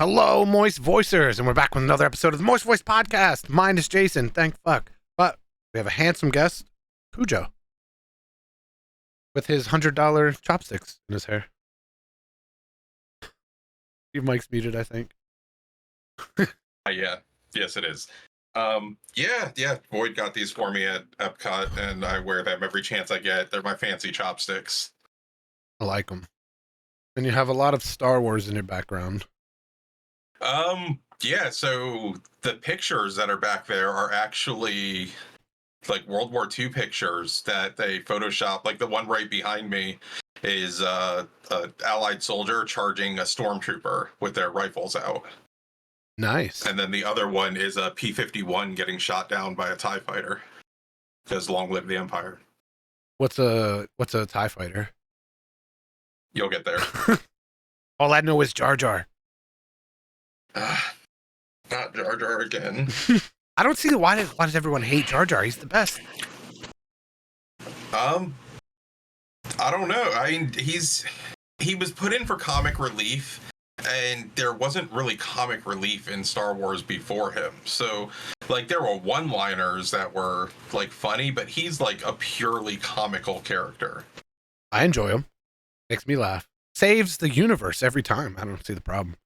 Hello, Moist Voicers, and we're back with another episode of the Moist Voice Podcast. Mine is Jason, thank fuck. But we have a handsome guest, Kujo, with his $100 chopsticks in his hair. Your mic's muted, I think. Yeah. Yes, it is. Yeah. Boyd got these for me at Epcot, and I wear them every chance I get. They're my fancy chopsticks. I like them. And you have a lot of Star Wars in your background. Yeah, so the pictures that are back there are actually like World War II pictures that they Photoshop. Like the one right behind me is a Allied soldier charging a stormtrooper with their rifles out. Nice. And then the other one is a P-51 getting shot down by a TIE fighter. Because long live the Empire. What's a TIE fighter? You'll get there. All I know is Jar Jar. Not Jar Jar again. I don't see why does everyone hate Jar Jar? He's the best. I don't know. I mean, he was put in for comic relief, and there wasn't really comic relief in Star Wars before him. So, like, there were one-liners that were like funny, but he's like a purely comical character. I enjoy him. Makes me laugh. Saves the universe every time. I don't see the problem.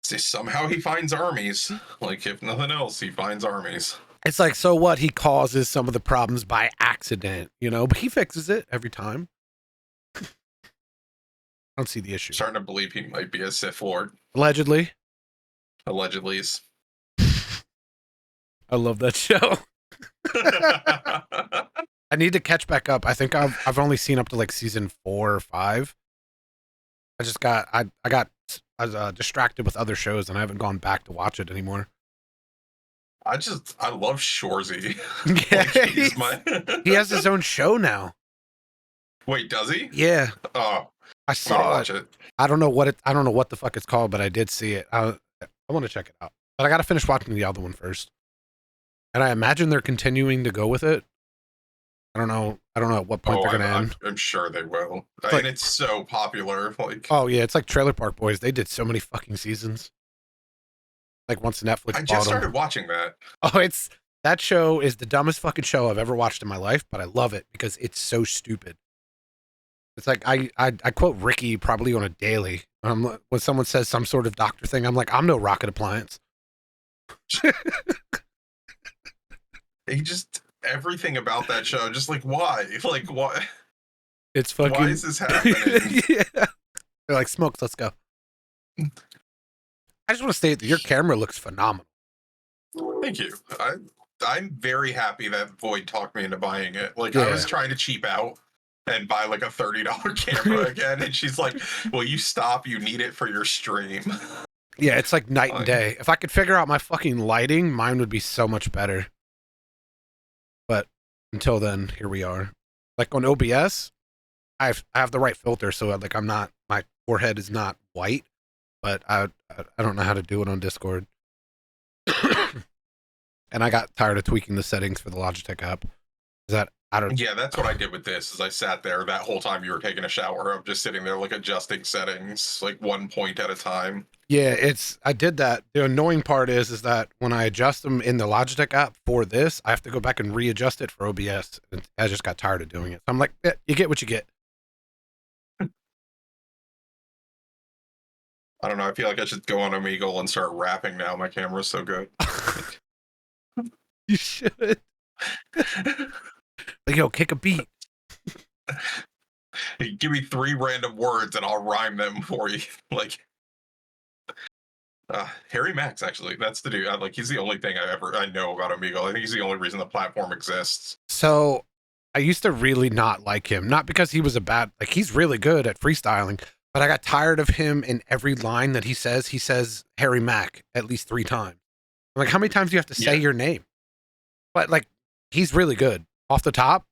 See, somehow he finds armies. Like, if nothing else, he finds armies. It's like, so what? He causes some of the problems by accident, you know, but he fixes it every time. I don't see the issue. Starting to believe he might be a Sith Lord. Allegedly. Allegedly. I love that show. I need to catch back up. I think I've only seen up to like season 4 or 5. I got distracted with other shows and I haven't gone back to watch it anymore. I love Shorzy. Yeah, he has his own show now. Wait, does he? Yeah. Oh, I saw it. I don't know what the fuck it's called, but I did see it. I want to check it out. But I got to finish watching the other one first. And I imagine they're continuing to go with it. I don't know at what point they're going to end. I'm sure they will. And it's so popular. Like, oh yeah, it's like Trailer Park Boys. They did so many fucking seasons. Like once Netflix. I just started watching that. Oh, that show is the dumbest fucking show I've ever watched in my life, but I love it because it's so stupid. It's like I quote Ricky probably on a daily. When someone says some sort of doctor thing, I'm like, I'm no rocket appliance. Everything about that show, just like, why? Like, why? It's fucking. Why is this happening? Yeah. They're like, Smokes, let's go. I just want to state that your camera looks phenomenal. Thank you. I'm very happy that Void talked me into buying it. Like, yeah. I was trying to cheap out and buy like a $30 camera again, and she's like, "Will you stop? You need it for your stream." Yeah, it's like night and day. If I could figure out my fucking lighting, mine would be so much better. But until then, here we are. Like on OBS, I have the right filter, so like my forehead is not white, but I don't know how to do it on Discord. And I got tired of tweaking the settings for the Logitech app. Yeah, that's what I did with this. Is I sat there that whole time you were taking a shower. I'm just sitting there like adjusting settings, like 1 point at a time. Yeah, I did that. The annoying part is that when I adjust them in the Logitech app for this, I have to go back and readjust it for OBS. And I just got tired of doing it. So I'm like, you get what you get. I don't know. I feel like I should go on Omegle and start rapping now. My camera's so good. You should. Like, yo, kick a beat. Give me 3 random words and I'll rhyme them for you. Like, Harry Max, actually, that's the dude. Like, he's the only thing I know about Omegle. I think he's the only reason the platform exists. So I used to really not like him, not because he was like, he's really good at freestyling, but I got tired of him in every line that he says Harry Mack at least 3 times. I'm like, how many times do you have to say your name? But like, he's really good. Off the top,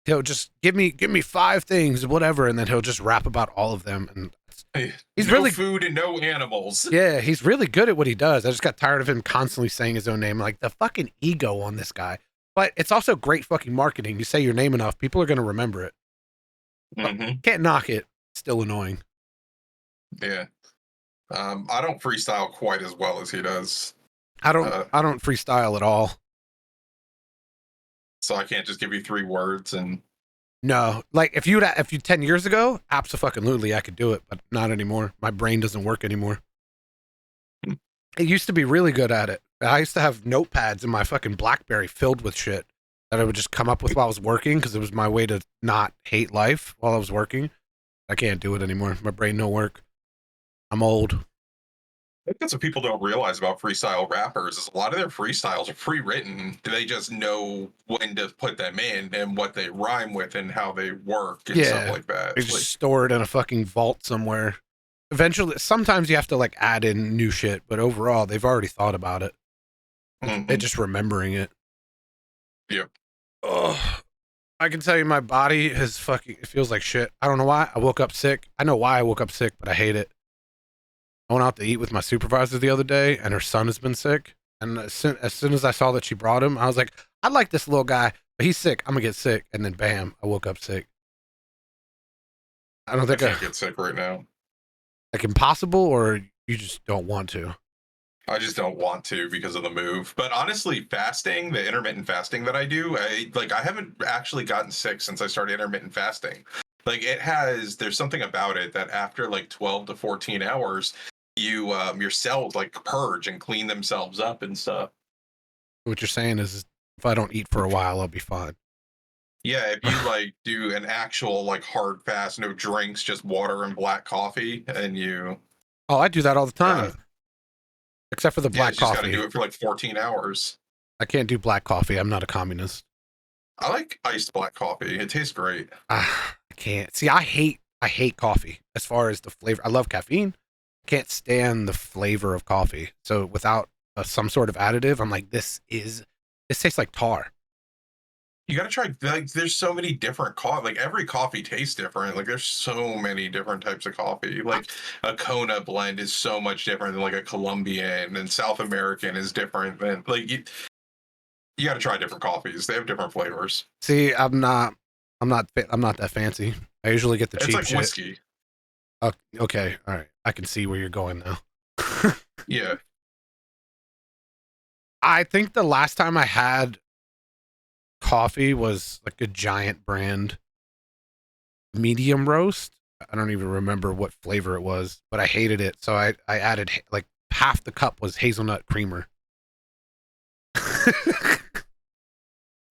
he'll just give me 5 things, whatever, and then he'll just rap about all of them. And he's no really food and no animals. Yeah, he's really good at what he does. I just got tired of him constantly saying his own name. Like, the fucking ego on this guy. But it's also great fucking marketing. You say your name enough, people are going to remember it. Mm-hmm. Can't knock it. Still annoying. Yeah. I don't freestyle quite as well as he does. I don't Uh, I don't freestyle at all. so I can't just give you 3 words and No, like if you 10 years ago, absolutely I could do it, but not anymore. My brain doesn't work anymore. It used to be really good at it. I used to have notepads in my fucking BlackBerry filled with shit that I would just come up with while I was working because it was my way to not hate life while I was working. I can't do it anymore. My brain don't work. I'm old. I think that's what people don't realize about freestyle rappers is a lot of their freestyles are pre-written. They just know when to put them in and what they rhyme with and how they work and stuff Yeah, like that. they just Like, store it in a fucking vault somewhere. Eventually, sometimes you have to like add in new shit, but overall, they've already thought about it. They're mhm. just remembering it. Yeah. Oh, I can tell you my body is fucking, it feels like shit. I don't know why. I woke up sick. I know why I woke up sick, but I hate it. I went out to eat with my supervisor the other day, and her son has been sick. And as soon as I saw that she brought him, I was like, I like this little guy, but he's sick. I'm gonna get sick. And then bam, I woke up sick. I don't I think can't get sick right now. like impossible, or you just don't want to. I just don't want to because of the move. But honestly, fasting, the intermittent fasting that I do, I haven't actually gotten sick since I started intermittent fasting. Like there's something about it that after like 12 to 14 hours, your cells like purge and clean themselves up and stuff. What you're saying is, if I don't eat for a while, I'll be fine. Yeah, if you like do an actual like hard fast, no drinks, just water and black coffee, and Oh, I do that all the uh, time, except for the yeah, black you just got to do coffee. it for like 14 hours. I can't do black coffee. I'm not a communist. I like iced black coffee. It tastes great. I can't. See, I hate coffee as far as the flavor. I love caffeine. Can't stand the flavor of coffee. So without some sort of additive, I'm like, this tastes like tar. You got to try, like, there's so many different coffee. Like, every coffee tastes different. Like, there's so many different types of coffee. I, Like, a Kona blend is so much different than like a Colombian, and South American is different than, like, you got to try different coffees. They have different flavors. See, I'm not that fancy. I usually get the It's cheap like shit. whiskey. Okay, all right. I can see where you're going now. Yeah. I think the last time I had coffee was like a giant brand medium roast. I don't even remember what flavor it was, but I hated it. So I added like half the cup was hazelnut creamer.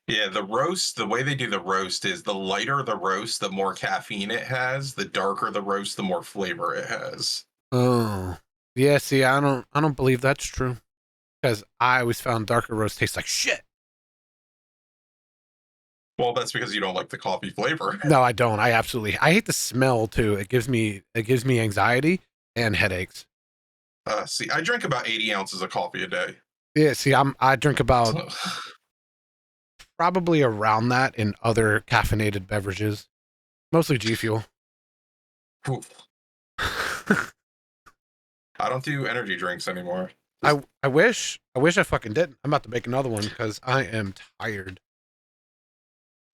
Yeah, the roast, the way they do the roast is the lighter the roast, the more caffeine it has. The darker the roast, the more flavor it has. Oh, yeah. See, I don't believe that's true because I always found darker roast tastes like shit. Well, that's because you don't like the coffee flavor. No, I don't. I hate the smell too. It gives me anxiety and headaches. See, I drink about 80 ounces of coffee a day. Yeah. See, I drink about So, probably around that in other caffeinated beverages, mostly G Fuel. oof. I don't do energy drinks anymore. I wish I fucking didn't. I'm about to make another one because I am tired.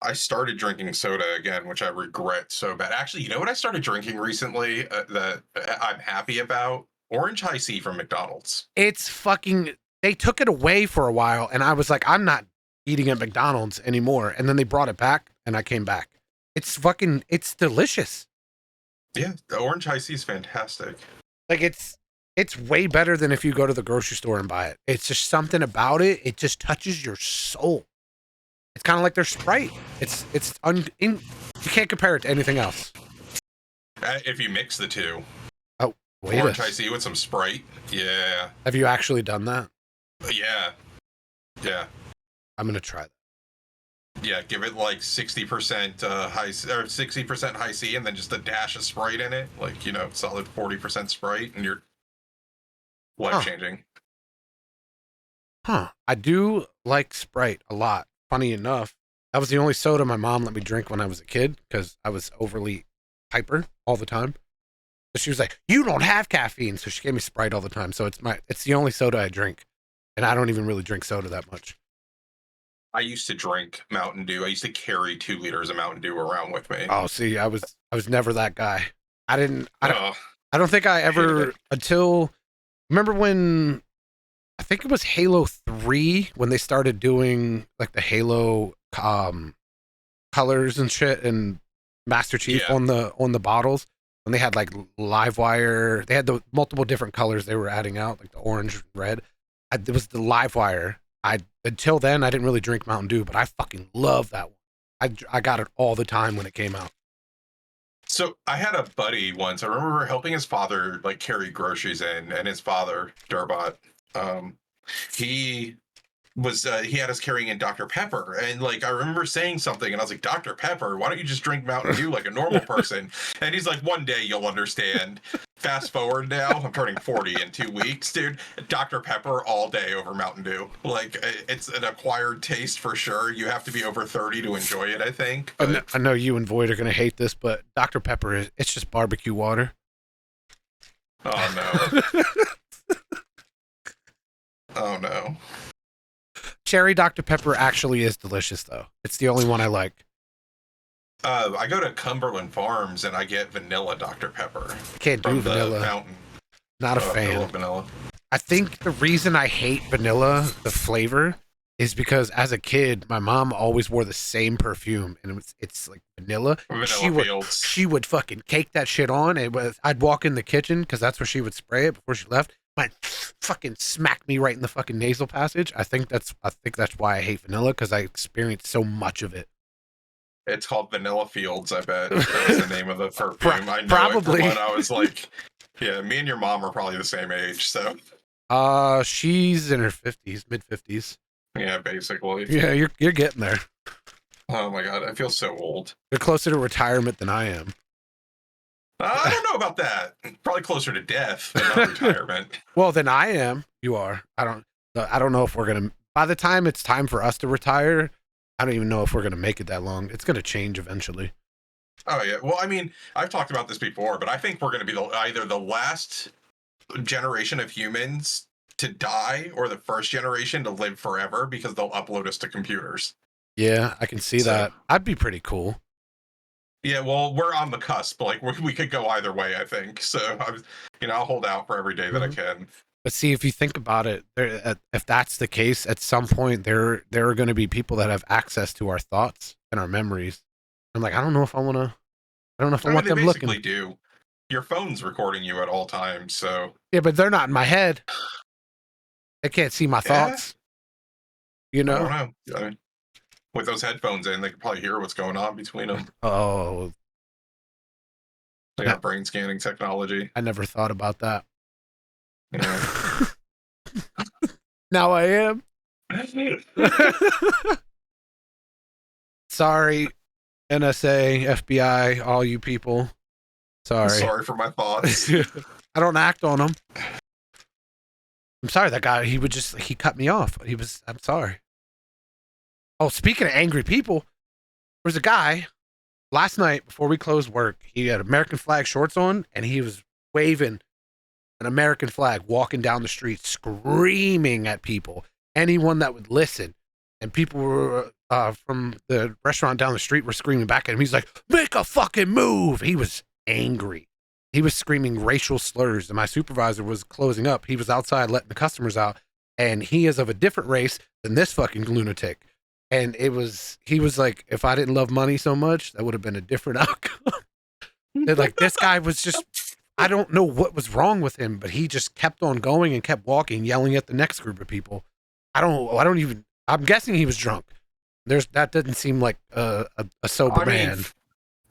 I started drinking soda again, which I regret so bad. Actually, you know what I started drinking recently that I'm happy about? Orange High C from McDonald's. It's fucking. They took it away for a while, and I was like, I'm not eating at McDonald's anymore. And then they brought it back, and I came back. It's fucking. It's delicious. Yeah, the Orange High C is fantastic. Like it's way better than if you go to the grocery store and buy it. It's just something about it. It just touches your soul. It's kind of like their Sprite. You can't compare it to anything else. If you mix the two, Oh, wait Orange a. High C with some Sprite, yeah, Have you actually done that? yeah, yeah. I'm gonna try that. Yeah, give it like 60% high or 60% high C, and then just a dash of Sprite in it, like solid 40% Sprite, and you're life Huh. changing. Huh. I do like Sprite a lot. Funny enough, that was the only soda my mom let me drink when I was a kid because I was overly hyper all the time. So she was like, "You don't have caffeine," so she gave me Sprite all the time. So it's the only soda I drink, and I don't even really drink soda that much. I used to drink Mountain Dew. I used to carry 2 liters of Mountain Dew around with me. Oh, see, I was never that guy. I didn't. I don't. Ugh. I don't think I ever until remember when I think it was Halo 3 when they started doing like the Halo colors and shit and Master Chief Yeah. on the bottles when they had like live wire. They had the multiple different colors they were adding out, like the orange, red. It was the live wire. I until then I didn't really drink Mountain Dew, but I fucking love that one. I got it all the time when it came out. So I had a buddy once. I remember helping his father like carry groceries in, and his father, Durbot, um, he he had us carrying in Dr. Pepper. And like I remember saying something and I was like, Dr. Pepper, why don't you just drink Mountain Dew like a normal person? And he's like, one day you'll understand. Fast forward now, I'm turning 40 in 2 weeks, dude. Dr. Pepper all day over Mountain Dew. Like it's an acquired taste for sure. You have to be over 30 to enjoy it, I think. But I know you and Void are gonna hate this, but Dr. Pepper it's just barbecue water. oh no. Oh no. Cherry Dr. Pepper actually is delicious though. It's the only one I like. I go to Cumberland Farms and I get vanilla Dr. Pepper Can't do from vanilla. the fountain. Not a I fan. love vanilla. I think the reason I hate vanilla, the flavor, is because as a kid, my mom always wore the same perfume, and it's like vanilla. Vanilla Fields. She would fucking cake that shit on. I'd walk in the kitchen because that's where she would spray it before she left. Might fucking smack me right in the fucking nasal passage. I think that's why I hate vanilla because I experienced so much of it. It's called Vanilla Fields, I bet. That was the name of the perfume. I know probably. It when I was like, yeah, me and your mom are probably the same age, so. She's in her 50s, mid 50s. Yeah, basically. Yeah, you're getting there. Oh my god, I feel so old. You're closer to retirement than I am. I don't know about that. Probably closer to death than not retirement. Well, then I am. You are. I don't know if we're gonna. By the time it's time for us to retire, I don't even know if we're gonna make it that long. It's gonna change eventually. Oh yeah. Well, I mean, I've talked about this before, but I think we're going to be either the last generation of humans to die or the first generation to live forever because they'll upload us to computers. Yeah, I can see that. I'd be pretty cool. Yeah, well, we're on the cusp. Like we could go either way, I think. So I'll hold out for every day that I can. But see, if you think about it, if that's the case, at some point there are going to be people that have access to our thoughts and our memories. I'm like, I don't know if I want to. I don't know if I want them looking. They basically do. Your phone's recording you at all times, so. Yeah, but they're not in my head. They can't see my thoughts. You know? I don't know. I mean, with those headphones in, they can probably hear what's going on between them. Oh. They got brain scanning technology. I never thought about that. Yeah. Now I am. Sorry, NSA, FBI, all you people. Sorry for my thoughts. I don't act on them. I'm sorry, that guy, he cut me off. I'm sorry. Oh, speaking of angry people, there's a guy last night before we closed work. He had American flag shorts on and he was waving an American flag walking down the street, screaming at people, anyone that would listen. And people were from the restaurant down the street were screaming back at him. He's like, make a fucking move. He was angry. He was screaming racial slurs. And my supervisor was closing up. He was outside letting the customers out. And he is of a different race than this fucking lunatic. And he was like, if I didn't love money so much, that would have been a different outcome. And like, this guy was just, I don't know what was wrong with him, but he just kept on going and kept walking, yelling at the next group of people. I'm guessing he was drunk. That doesn't seem like a sober man.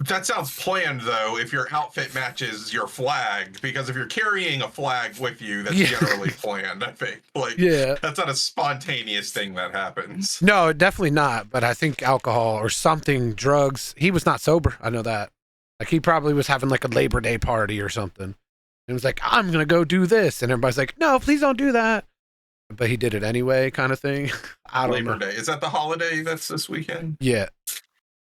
That sounds planned, though, if your outfit matches your flag, because if you're carrying a flag with you, that's generally planned, I think. Like, that's not a spontaneous thing that happens. No, definitely not. But I think alcohol or something, drugs. He was not sober. I know that. Like, he probably was having like a Labor Day party or something. It was like, I'm going to go do this. And everybody's like, no, please don't do that. But he did it anyway, kind of thing. I don't know. Labor Day. Is that the holiday that's this weekend? Yeah.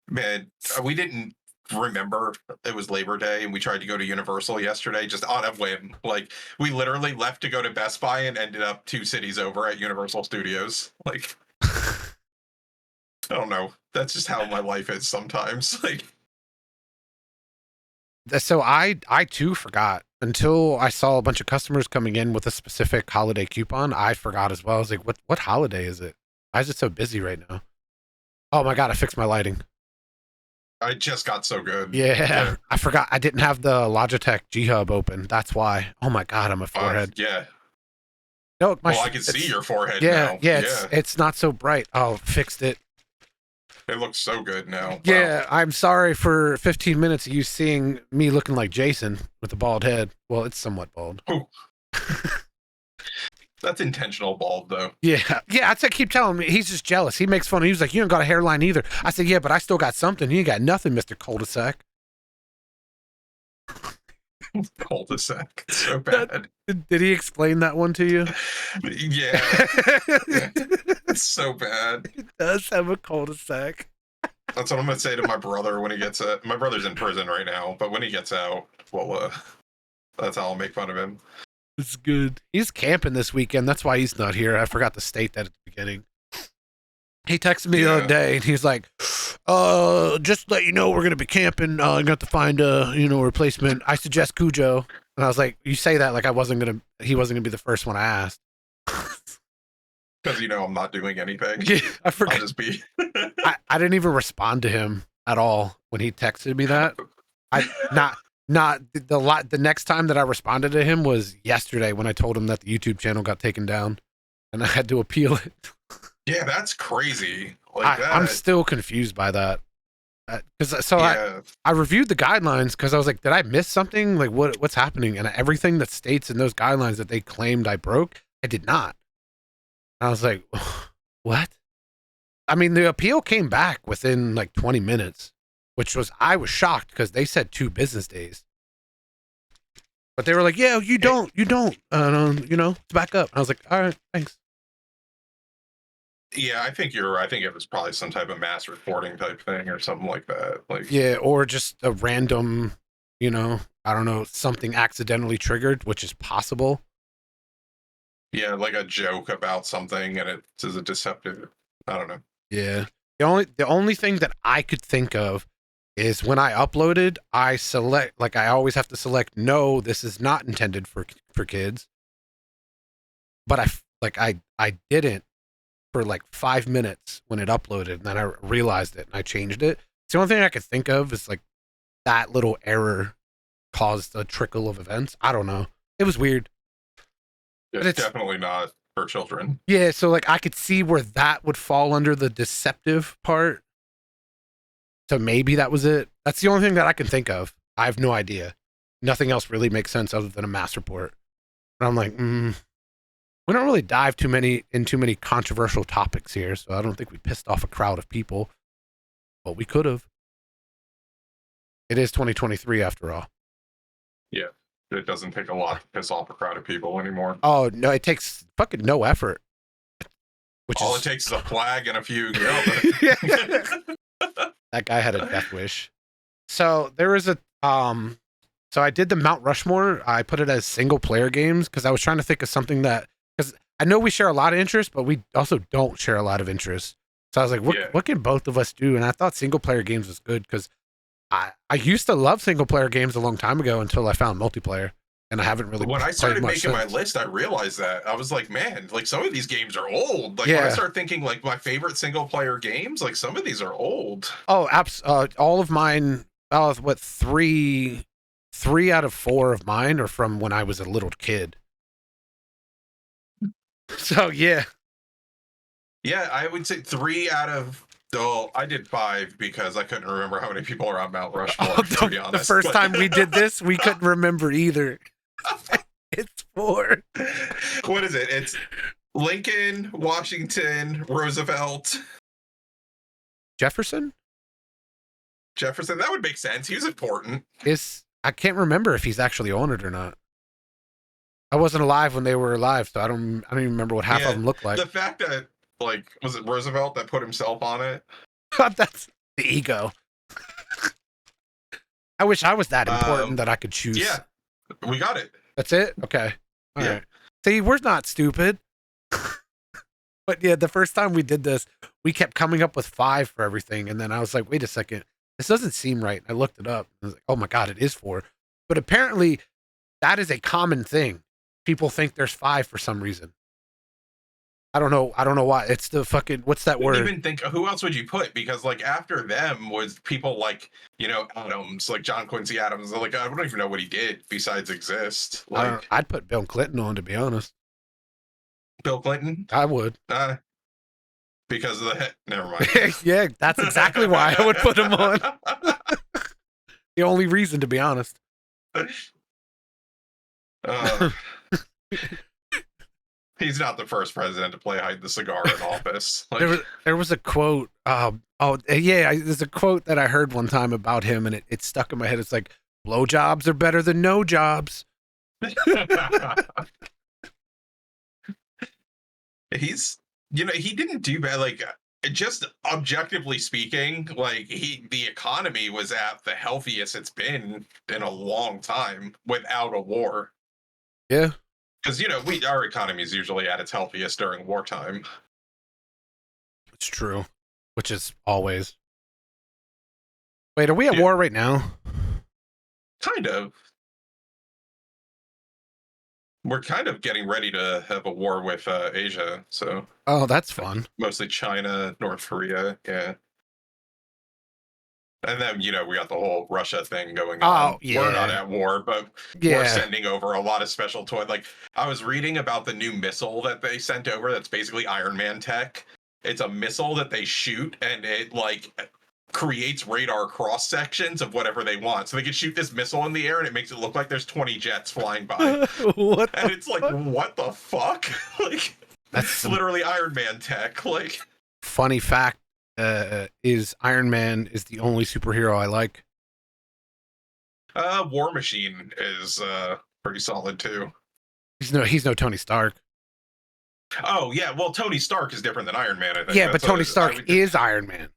Man, we didn't remember it was Labor Day, and we tried to go to Universal yesterday just on a whim. Like, we literally left to go to Best Buy and ended up 2 cities over at Universal Studios. Like, I don't know. That's just how my life is sometimes. Like, so I too forgot until I saw a bunch of customers coming in with a specific holiday coupon, I forgot as well. I was like, what holiday is it? Why is it so busy right now? Oh my God, I fixed my lighting. I just got so good. Yeah, I forgot. I didn't have the Logitech G Hub open. That's why. Oh my God, I'm a forehead. Yeah. No, Well, I can see your forehead yeah, now. yeah, it's not so bright. Oh, fixed it. It looks so good now. Yeah, Wow. I'm sorry for 15 minutes of you seeing me looking like Jason with a bald head. Well, it's somewhat bald. Ooh. That's intentional bald, though. Yeah, yeah. I keep telling me he's just jealous. He makes fun. He was like, "You ain't got a hairline either." I said, "Yeah, but I still got something. You ain't got nothing, Mister Cul-de-sac." Cul-de-sac. So bad. Did he explain that one to you? Yeah. It's so bad. He does have a cul-de-sac. That's what I'm gonna say to my brother when he gets out. My brother's in prison right now, but when he gets out, well, that's how I'll make fun of him. It's good. He's camping this weekend. That's why he's not here. I forgot to state that at the beginning. He texted me the other day, and he's like, just to let you know, we're going to be camping. I'm going to have to find a, replacement. I suggest Kujo. And I was like, you say that like he wasn't going to be the first one I asked. Because, I'm not doing anything. Yeah, I forgot. I'll just be... I didn't even respond to him at all when he texted me that. The next time that I responded to him was yesterday when I told him that the YouTube channel got taken down and I had to appeal it. Yeah, that's crazy. I'm still confused by that. I reviewed the guidelines because I was like, did I miss something? Like what's happening? And everything that states in those guidelines that they claimed I broke, I did not. And I was like, what? I mean, the appeal came back within like 20 minutes, I was shocked because they said 2 business days. But they were like, yeah, you don't, it's back up. I was like, all right, thanks. Yeah, I think you're right. I think it was probably some type of mass reporting type thing or something like that. Yeah, or just a random, I don't know, something accidentally triggered, which is possible. Yeah, like a joke about something and it is a deceptive. I don't know. Yeah. The only thing that I could think of is when I uploaded, I always have to select, no, this is not intended for kids. But I didn't for like 5 minutes when it uploaded, and then I realized it and I changed it. It's the only thing I could think of is like that little error caused a trickle of events. I don't know. It was weird. It's definitely not for children. Yeah, so like I could see where that would fall under the deceptive part. So maybe that was it. That's the only thing that I can think of. I have no idea. Nothing else really makes sense other than a mass report. And I'm like, we don't really dive too many controversial topics here, so I don't think we pissed off a crowd of people. But we could have. It is 2023 after all. Yeah. It doesn't take a lot to piss off a crowd of people anymore. Oh, no, it takes fucking no effort. All it takes is a flag and a few. That guy had a death wish. So there was so I did the Mount Rushmore. I put it as single player games because I was trying to think of something because I know we share a lot of interests, but we also don't share a lot of interests. So I was like, what can both of us do? And I thought single player games was good because I used to love single player games a long time ago until I found multiplayer. And I haven't really. When I started making my list, I realized that I was like, man, like some of these games are old. Like when I start thinking like my favorite single player games, like some of these are old. Oh, all of mine. What 3 out of 4 of mine are from when I was a little kid. So yeah. Yeah, I would say 3 out of. Oh, I did 5 because I couldn't remember how many people are on Mount Rushmore. To be honest, the first time we did this, we couldn't remember either. It's 4. What is it? It's Lincoln, Washington, Roosevelt, Jefferson. That would make sense. He was important. I can't remember if he's actually on it or not. I wasn't alive when they were alive, so I don't even remember what half of them looked like. The fact that was it Roosevelt that put himself on it? That's the ego. I wish I was that important that I could choose. Yeah, we got it. That's it? Okay. All right. See, we're not stupid. But yeah, the first time we did this, we kept coming up with 5 for everything. And then I was like, wait a second. This doesn't seem right. I looked it up. I was like, oh my God, it is 4. But apparently that is a common thing. People think there's 5 for some reason. I don't know why. It's the fucking, what's that word? Even think, who else would you put? Because like after them was people like, Adams, like John Quincy Adams. Like I don't even know what he did besides exist. Like I'd put Bill Clinton on, to be honest. Bill Clinton. I would. Because of the never mind. Yeah, that's exactly why I would put him on. The only reason, to be honest. He's not the first president to play hide the cigar in office. Like, there was a quote. There's a quote that I heard one time about him, and it stuck in my head. It's like, blowjobs are better than no jobs. He's, he didn't do bad. Like, just objectively speaking, like the economy was at the healthiest it's been in a long time without a war. Yeah. Because, our economy is usually at its healthiest during wartime. It's true. Which is always. Wait, are we at war right now? Kind of. We're kind of getting ready to have a war with Asia, so. Oh, that's fun. Mostly China, North Korea, yeah. And then, we got the whole Russia thing going on. Oh, yeah. We're not at war, but we're sending over a lot of special toys. Like, I was reading about the new missile that they sent over that's basically Iron Man tech. It's a missile that they shoot, and it, like, creates radar cross-sections of whatever they want. So they can shoot this missile in the air, and it makes it look like there's 20 jets flying by. What? And it's like, what the fuck? Like, that's literally Iron Man tech. Like, funny fact. Is Iron Man is the only superhero I like. War Machine is pretty solid too. He's no Tony Stark. Oh yeah, well Tony Stark is different than Iron Man, I think. Yeah, but Tony Stark is Iron Man.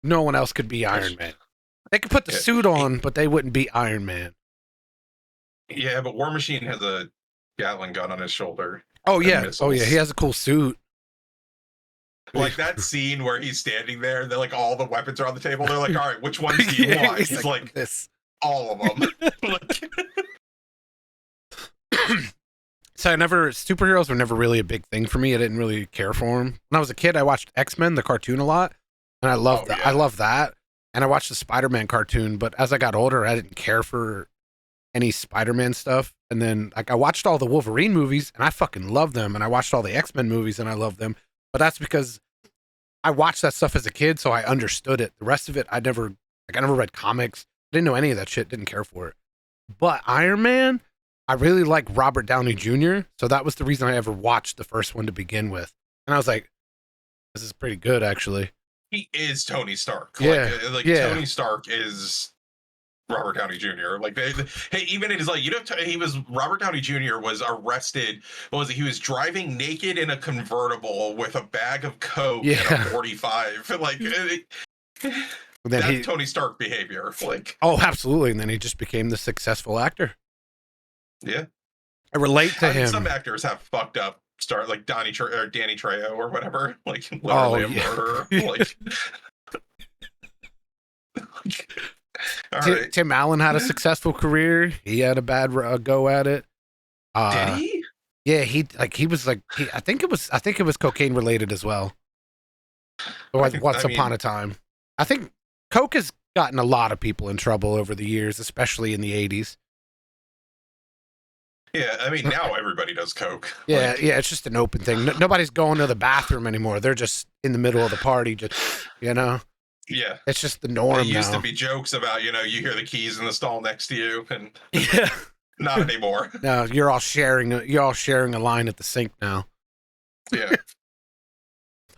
No one else could be Iron Man. They could put the suit on, but they wouldn't be Iron Man. Yeah, but War Machine has a Gatling gun on his shoulder. Oh yeah, he has a cool suit. Like that scene where he's standing there, they're like all the weapons are on the table. They're like, all right, which ones do you want? He's like this. All of them. So superheroes were never really a big thing for me. I didn't really care for them. When I was a kid, I watched X-Men, the cartoon, a lot. And I loved that. Yeah. I love that. And I watched the Spider-Man cartoon, but as I got older, I didn't care for any Spider-Man stuff. And then like I watched all the Wolverine movies and I fucking loved them. And I watched all the X-Men movies and I loved them. But that's because I watched that stuff as a kid, so I understood it. The rest of it, I never read comics. Didn't know any of that shit. Didn't care for it. But Iron Man, I really like Robert Downey Jr., so that was the reason I ever watched the first one to begin with. And I was like, this is pretty good, actually. He is Tony Stark. Yeah. Tony Stark is Robert Downey Jr. Like, even it is like, he was, Robert Downey Jr. was arrested. He was driving naked in a convertible with a bag of coke and a 45. Like, that's Tony Stark behavior. Like, oh, absolutely. And then he just became the successful actor. Yeah. I relate to him. Some actors have fucked up start, like Danny Trejo or whatever. Like, literally a murderer. Like, right. Tim Allen had a successful career. He had a bad go at it. Did he? Yeah, I think it was cocaine related as well. Once upon a time. I think coke has gotten a lot of people in trouble over the years, especially in the 80s. Yeah, I mean, now everybody does coke. Yeah, it's just an open thing. Nobody's going to the bathroom anymore. They're just in the middle of the party, just, Yeah. It's just the norm now. There used to be jokes about, you hear the keys in the stall next to you, and yeah. Not anymore. No, you're all sharing a line at the sink now. Yeah.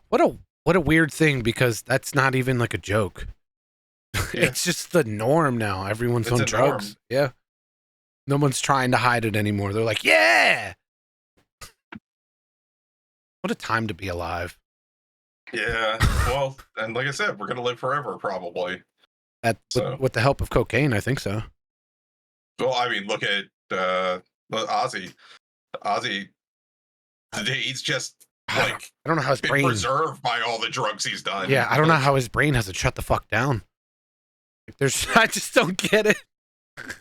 What a weird thing, because that's not even like a joke. Yeah. It's just the norm now. Everyone's on drugs. Norm. Yeah. No one's trying to hide it anymore. They're like, yeah. What a time to be alive. Yeah. Well, and like I said, we're going to live forever, probably. With the help of cocaine, I think so. Well, I mean, look at Ozzy. Ozzy, he's just like, I don't know how his brain preserved by all the drugs he's done. Yeah, I don't know how his brain hasn't shut the fuck down. I just don't get it.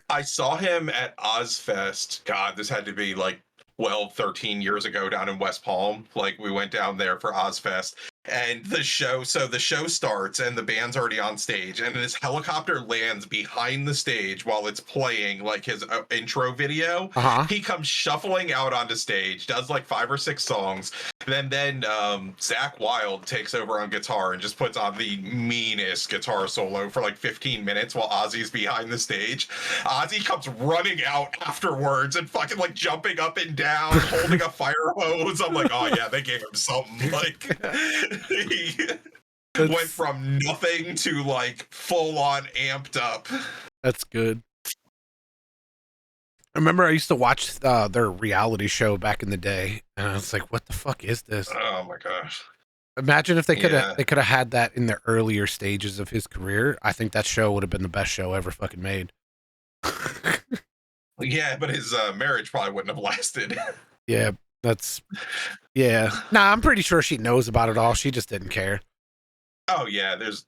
I saw him at Ozfest. God, this had to be like 12, 13 years ago down in West Palm. Like we went down there for Ozfest. And the show starts and the band's already on stage, and this helicopter lands behind the stage while it's playing like his intro video. Uh-huh. He comes shuffling out onto stage, does like 5 or 6 songs, then Zach Wilde takes over on guitar and just puts on the meanest guitar solo for like 15 minutes while Ozzy's behind the stage. Ozzy comes running out afterwards and fucking like jumping up and down, holding a fire hose. I'm like, oh yeah, they gave him something. Like he went from nothing to like full on amped up. That's good. I remember I used to watch their reality show back in the day, and I was like, "What the fuck is this?" Oh my gosh! Imagine if they could have had that in the earlier stages of his career. I think that show would have been the best show ever fucking made. Yeah, but his marriage probably wouldn't have lasted. Yeah, Nah, I'm pretty sure she knows about it all. She just didn't care. Oh yeah, there's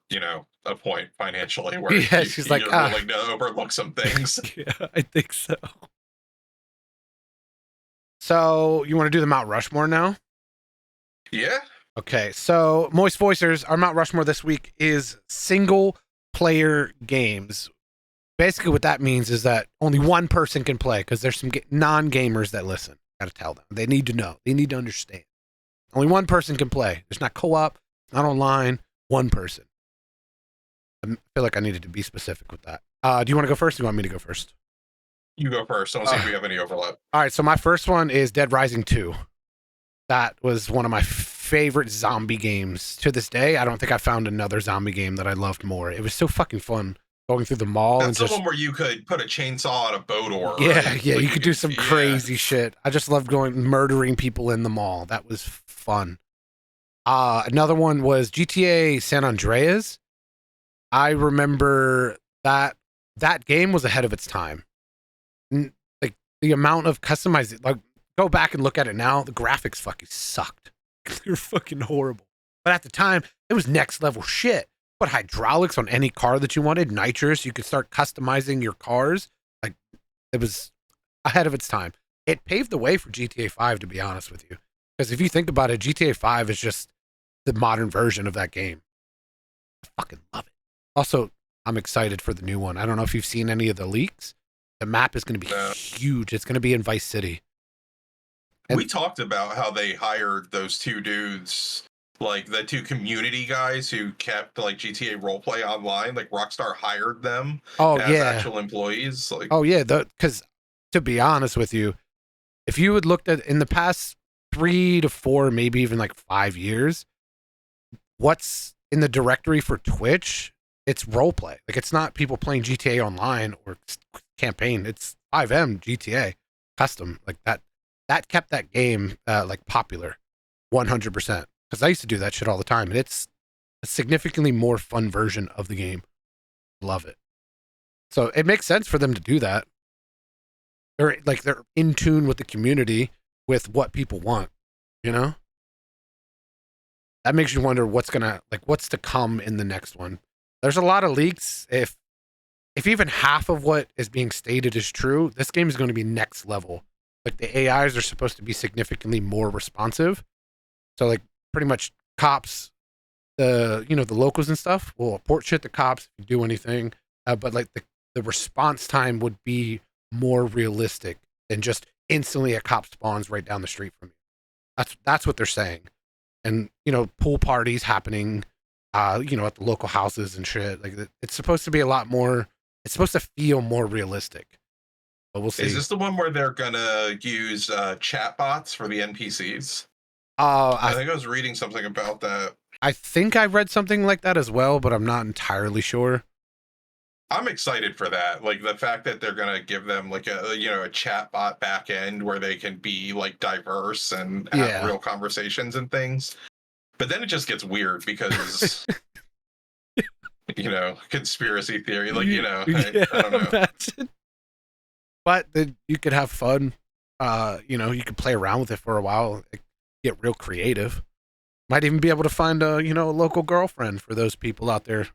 a point financially where she's like, you're willing to overlook some things. Yeah, I think so. So you want to do the Mount Rushmore now? Yeah. Okay, so Moist Voicers, our Mount Rushmore this week is single player games. Basically what that means is that only one person can play, because there's some non-gamers that listen. Gotta tell them. They need to know. They need to understand. Only one person can play. There's not co-op, not online, one person. I feel like I needed to be specific with that. Do you want to go first or do you want me to go first? You go first. I don't see if we have any overlap. All right, so my first one is Dead Rising 2. That was one of my favorite zombie games. To this day, I don't think I found another zombie game that I loved more. It was so fucking fun going through the mall. That's the one where you could put a chainsaw on a boat or... Yeah, right? Yeah, like you could do some crazy shit. I just loved murdering people in the mall. That was fun. Another one was GTA San Andreas. I remember that game was ahead of its time. Like the amount of customizing, like go back and look at it now, the graphics fucking sucked. They're fucking horrible. But at the time, it was next level shit. But hydraulics on any car that you wanted, nitrous, you could start customizing your cars. Like it was ahead of its time. It paved the way for GTA 5, to be honest with you. Because if you think about it, GTA 5 is just the modern version of that game. I fucking love it. Also, I'm excited for the new one. I don't know if you've seen any of the leaks. The map is going to be huge. It's going to be in Vice City. And we talked about how they hired those two dudes, like the two community guys who kept like GTA roleplay online. Like Rockstar hired them as actual employees. Like, oh yeah, because to be honest with you, if you had looked at in the past 3 to 4, maybe even like 5 years, what's in the directory for Twitch? It's roleplay. Like it's not people playing GTA online or campaign. It's 5M GTA custom. Like that kept that game like popular 100%. Because I used to do that shit all the time, and it's a significantly more fun version of the game. Love it. So it makes sense for them to do that. They're in tune with the community, with what people want, you know? That makes you wonder what's to come in the next one. There's a lot of leaks. If even half of what is being stated is true, this game is going to be next level. Like the AIs are supposed to be significantly more responsive. So like pretty much cops, the locals and stuff will report shit to cops if you do anything. But like the response time would be more realistic than just instantly a cop spawns right down the street from you. That's what they're saying. And pool parties happening, at the local houses and shit. Like it's supposed to be a lot more. It's supposed to feel more realistic. But we'll see. Is this the one where they're gonna use chat bots for the NPCs? I think I was reading something about that. I think I read something like that as well, but I'm not entirely sure. I'm excited for that. Like the fact that they're gonna give them like a chat bot back end where they can be like diverse and have real conversations and things. But then it just gets weird because conspiracy theory. Like I don't know. Imagine. But you could have fun. You could play around with it for a while. Get real creative. Might even be able to find a local girlfriend for those people out there.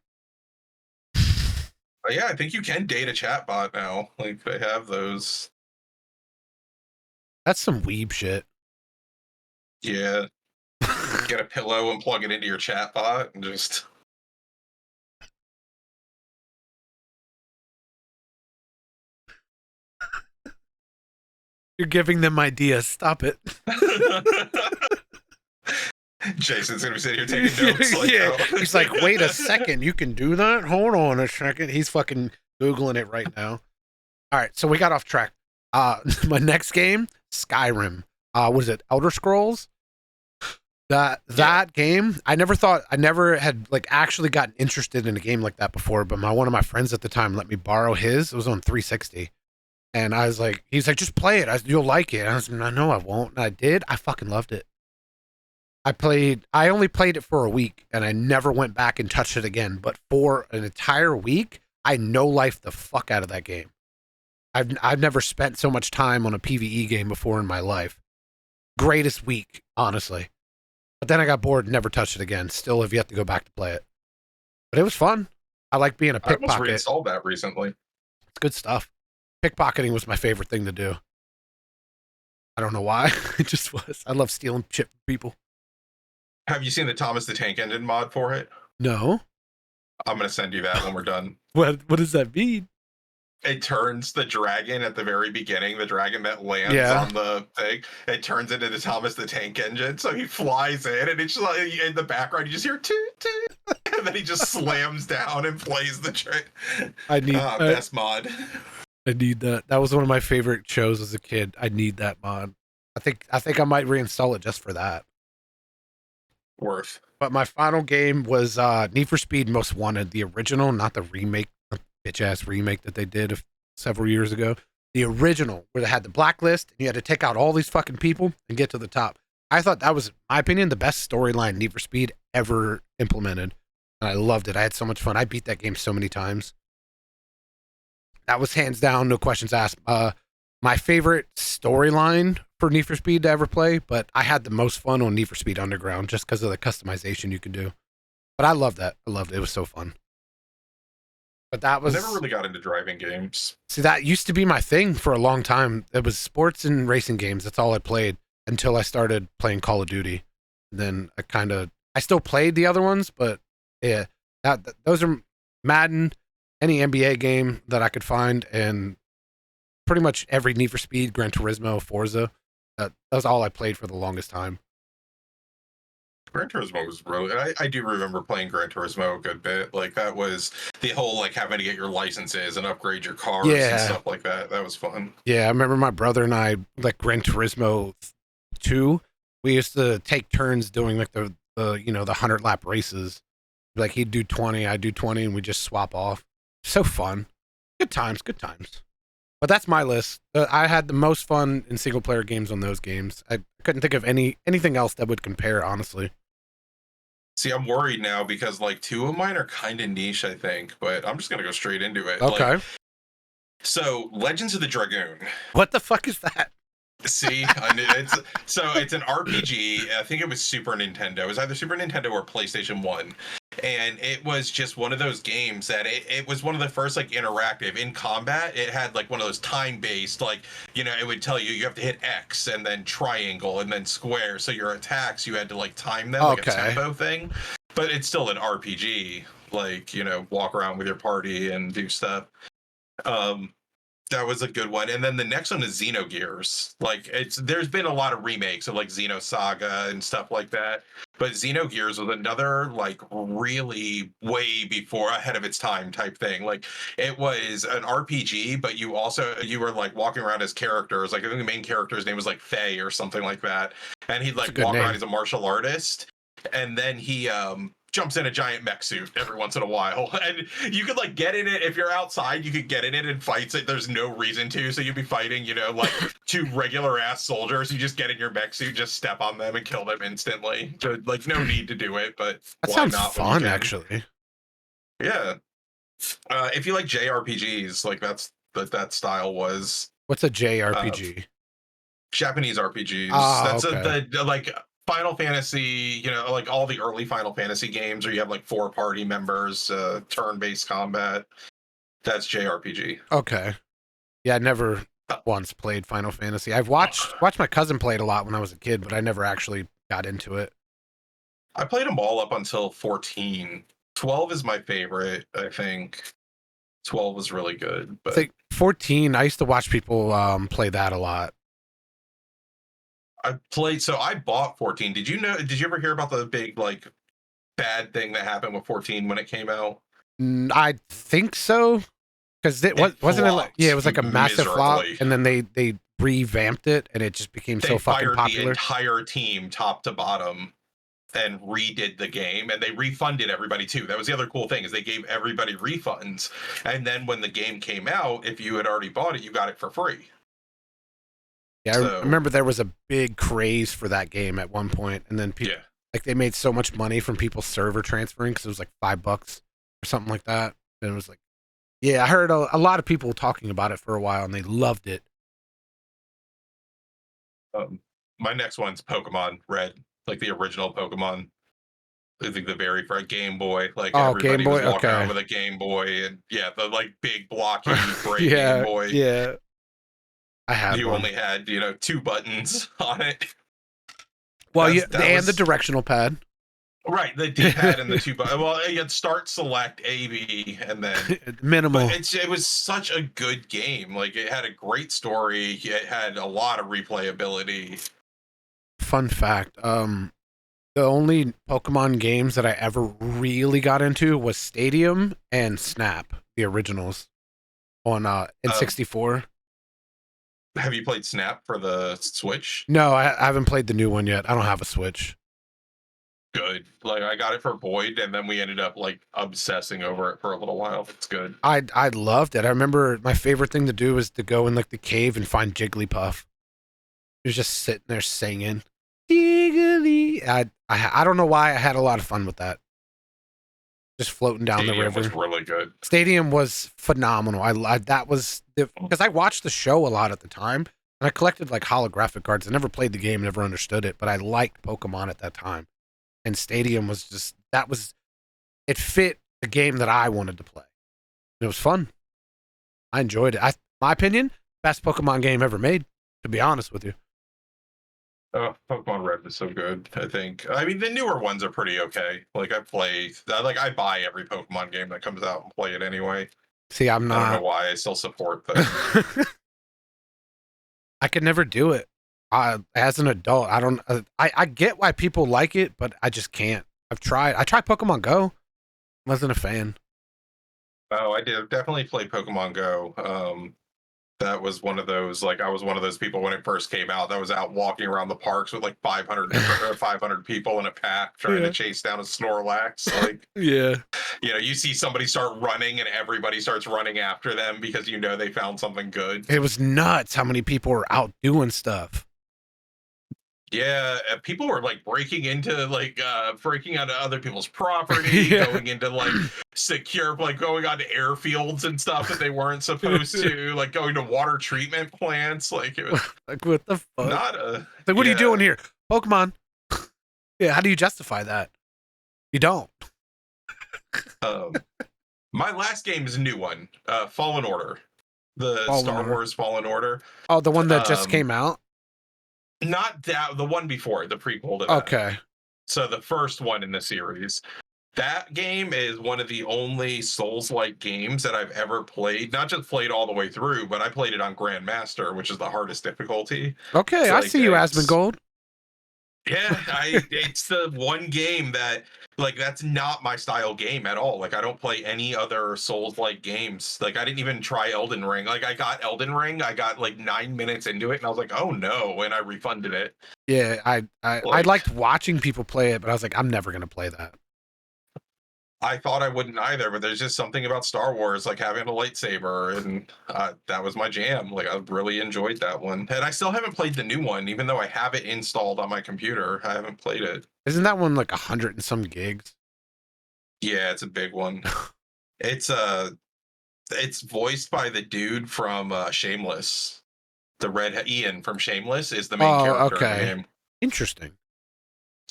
Yeah, I think you can date a chatbot now. Like they have those. That's some weeb shit. Yeah, get a pillow and plug it into your chatbot and just. You're giving them ideas. Stop it. Jason's gonna be sitting here taking notes. Like, Yeah. oh. He's like, wait a second, you can do that? Hold on a second. He's fucking Googling it right now. All right, so we got off track. My next game, Skyrim. What is it? Elder Scrolls? That game, I never had like actually gotten interested in a game like that before, but one of my friends at the time let me borrow his. It was on 360. And I was like, he's like, just play it. You'll like it. I was like, no, I won't. And I did. I fucking loved it. I only played it for a week and I never went back and touched it again. But for an entire week, I no life the fuck out of that game. I've never spent so much time on a PvE game before in my life. Greatest week, honestly. But then I got bored and never touched it again. Still have yet to go back to play it. But it was fun. I like being a I almost pickpocket. reinstalled that recently. It's good stuff. Pickpocketing was my favorite thing to do. I don't know why. It just was. I love stealing shit from people. Have you seen the Thomas the Tank Engine mod for it? No. I'm gonna send you that when we're done. What does that mean? It turns the dragon at the very beginning, the dragon that lands on the thing, it turns into the Thomas the Tank Engine. So he flies in, and it's just like in the background, you just hear toot toot, and then he just slams down and plays the trick. Best mod. I need that. That was one of my favorite shows as a kid. I need that mod. I think I might reinstall it just for that. Worth. But my final game was Need for Speed Most Wanted, the original, not the remake, the bitch ass remake that they did several years ago. The original, where they had the blacklist and you had to take out all these fucking people and get to the top. I thought that was, in my opinion, the best storyline Need for Speed ever implemented. And I loved it. I had so much fun. I beat that game so many times. That was hands down, no questions asked. My favorite storyline for Need for Speed to ever play, but I had the most fun on Need for Speed Underground just because of the customization you could do. But I loved that. I loved it. It was so fun. But that was... I never really got into driving games. See, that used to be my thing for a long time. It was sports and racing games. That's all I played until I started playing Call of Duty. Then I still played the other ones, but yeah, those are Madden, any NBA game that I could find, and pretty much every Need for Speed, Gran Turismo, Forza. That was all I played for the longest time. Gran Turismo was really... I do remember playing Gran Turismo a good bit. Like, that was the whole, like, having to get your licenses and upgrade your cars and stuff like that. That was fun. Yeah, I remember my brother and I, like, Gran Turismo 2, we used to take turns doing, like, the 100-lap races. Like, he'd do 20, I'd do 20, and we'd just swap off. So fun. Good times. But that's my list. I had the most fun in single-player games on those games. I couldn't think of anything else that would compare, honestly. See, I'm worried now because, like, two of mine are kind of niche, I think, but I'm just going to go straight into it. Okay. Like, so, Legends of the Dragoon. What the fuck is that? See, it's an RPG. I think it was Super Nintendo. It was either Super Nintendo or PlayStation 1. And it was just one of those games that it was one of the first, like, interactive. In combat, it had, like, one of those time-based, like, it would tell you have to hit X and then triangle and then square. So your attacks, you had to, like, time them, like a tempo thing. But it's still an RPG. Like, walk around with your party and do stuff. That was a good one. And then the next one is Xenogears. Like, there's been a lot of remakes of, like, Xenosaga and stuff like that. But Xenogears was another, like, really way ahead of its time type thing. Like, it was an RPG, but you were, like, walking around as characters. Like, I think the main character's name was, like, Faye or something like that. And he'd, like, walk around as a martial artist. And then he jumps in a giant mech suit every once in a while. And you could, like, get in it. If you're outside, you could get in it and fight it. There's no reason to. So you'd be fighting, like, two regular-ass soldiers. You just get in your mech suit, just step on them and kill them instantly. So, like, no need to do it, but that sounds fun, actually. Yeah. If you like JRPGs, like, that's what that style was. What's a JRPG? Japanese RPGs. That's the like... Final Fantasy, like all the early Final Fantasy games where you have like 4 party members, turn-based combat. That's JRPG. Okay. Yeah, I never once played Final Fantasy. I've watched my cousin play it a lot when I was a kid, but I never actually got into it. I played them all up until 14. 12 is my favorite, I think. 12 was really good, I but think 14. I used to watch people play that a lot. I bought 14. Did you ever hear about the big like bad thing that happened with 14 when it came out? I think so because It wasn't it like flopped it was like a massive flop, miserably. and then they revamped it, and it just became They so fucking fired the popular. entire team top to bottom and redid the game, and they refunded everybody too. That was the other cool thing, is they gave everybody refunds, and then when the game came out, if you had already bought it, you got it for free. Yeah, I So remember there was a big craze for that game at one point, and then people yeah. like they made so much money from people server transferring because it was like $5 or something like that. And it was like, yeah, I heard a lot of people talking about it for a while, and they loved it. My next one's Pokemon Red, like the original Pokemon. I think the very first Game Boy, like Oh, Game everybody was Boy. walking around Okay. with a Game Boy, and yeah, the like big blocky gray Game Yeah, Boy. yeah. I had You one. only had two buttons on it. Well, yeah, That and the was directional pad. right. The D-pad and the two buttons. Well, you had start, select, A, B, and then. But Minimal. it was such a good game. Like it had a great story. It had a lot of replayability. Fun fact. The only Pokemon games that I ever really got into was Stadium and Snap, the originals on Um, N64. have you played Snap for the Switch? No, I haven't played the new one yet. I don't have a Switch. Good. Like I got it for Boyd, and then we ended up like obsessing over it for a little while. It's good. I loved it. I remember my favorite thing to do was to go in like the cave and find Jigglypuff. He was just sitting there singing. Jiggly. I don't know why I had a lot of fun with that. Just floating down the Stadium was river. really good. Stadium was phenomenal. That was because I watched the show a lot at the time, and I collected like holographic cards. I never played the game, never understood it, but I liked Pokemon at that time. And Stadium was just it fit the game that I wanted to play. It was fun. I enjoyed it. My opinion, best Pokemon game ever made. To be honest with you. Oh, Pokemon Red was so good. I think. I mean, the newer ones are pretty okay. Like I buy every Pokemon game that comes out and play it anyway. See, I'm I don't know not. why I still support them. I could never do it. As an adult, I don't. I get why people like it, but I just can't. I've tried. I tried Pokemon Go. Wasn't a fan. Oh, I did definitely play Pokemon Go. That was one of those, like I was one of those people when it first came out that was out walking around the parks with like 500 people in a pack trying to Yeah. chase down a Snorlax. Like, Yeah. you see somebody start running and everybody starts running after them because they found something good. It was nuts how many people were out doing stuff. Yeah, people were like breaking onto other people's property, Yeah. going into like going onto airfields and stuff that they weren't supposed to, like going to water treatment plants. Like it was Like, what the fuck? not a Like, what are you yeah. doing here? Pokemon. Yeah, how do you justify that? You don't. Um, my last game is a new one, Fallen Order, the Fallen Star Order. Wars Fallen Order. Oh, the one that just Um, came out? Not that the one before, the prequel to that. Okay. So the first one in the series. That game is one of the only Souls-like games that I've ever played. Not just played all the way through, but I played it on Grandmaster, which is the hardest difficulty. Okay, So, I like, see you, Asmongold. yeah, it's the one game that like that's not my style game at all. Like I don't play any other Souls-like games. Like I didn't even try Elden Ring. Like I got Elden Ring, I got like 9 minutes into it, and I was like, oh no, and I refunded it. Yeah, I Like liked watching people play it, but I was like, I'm never gonna play that. I thought I wouldn't either, but there's just something about Star Wars, like having a lightsaber, and that was my jam. Like I really enjoyed that one, and I still haven't played the new one, even though I have it installed on my computer. I haven't played it. Isn't that one like 100 and some gigs? Yeah, it's a big one. It's voiced by the dude from Shameless. The red Ian from Shameless is the main Oh, character in the okay. game. Interesting.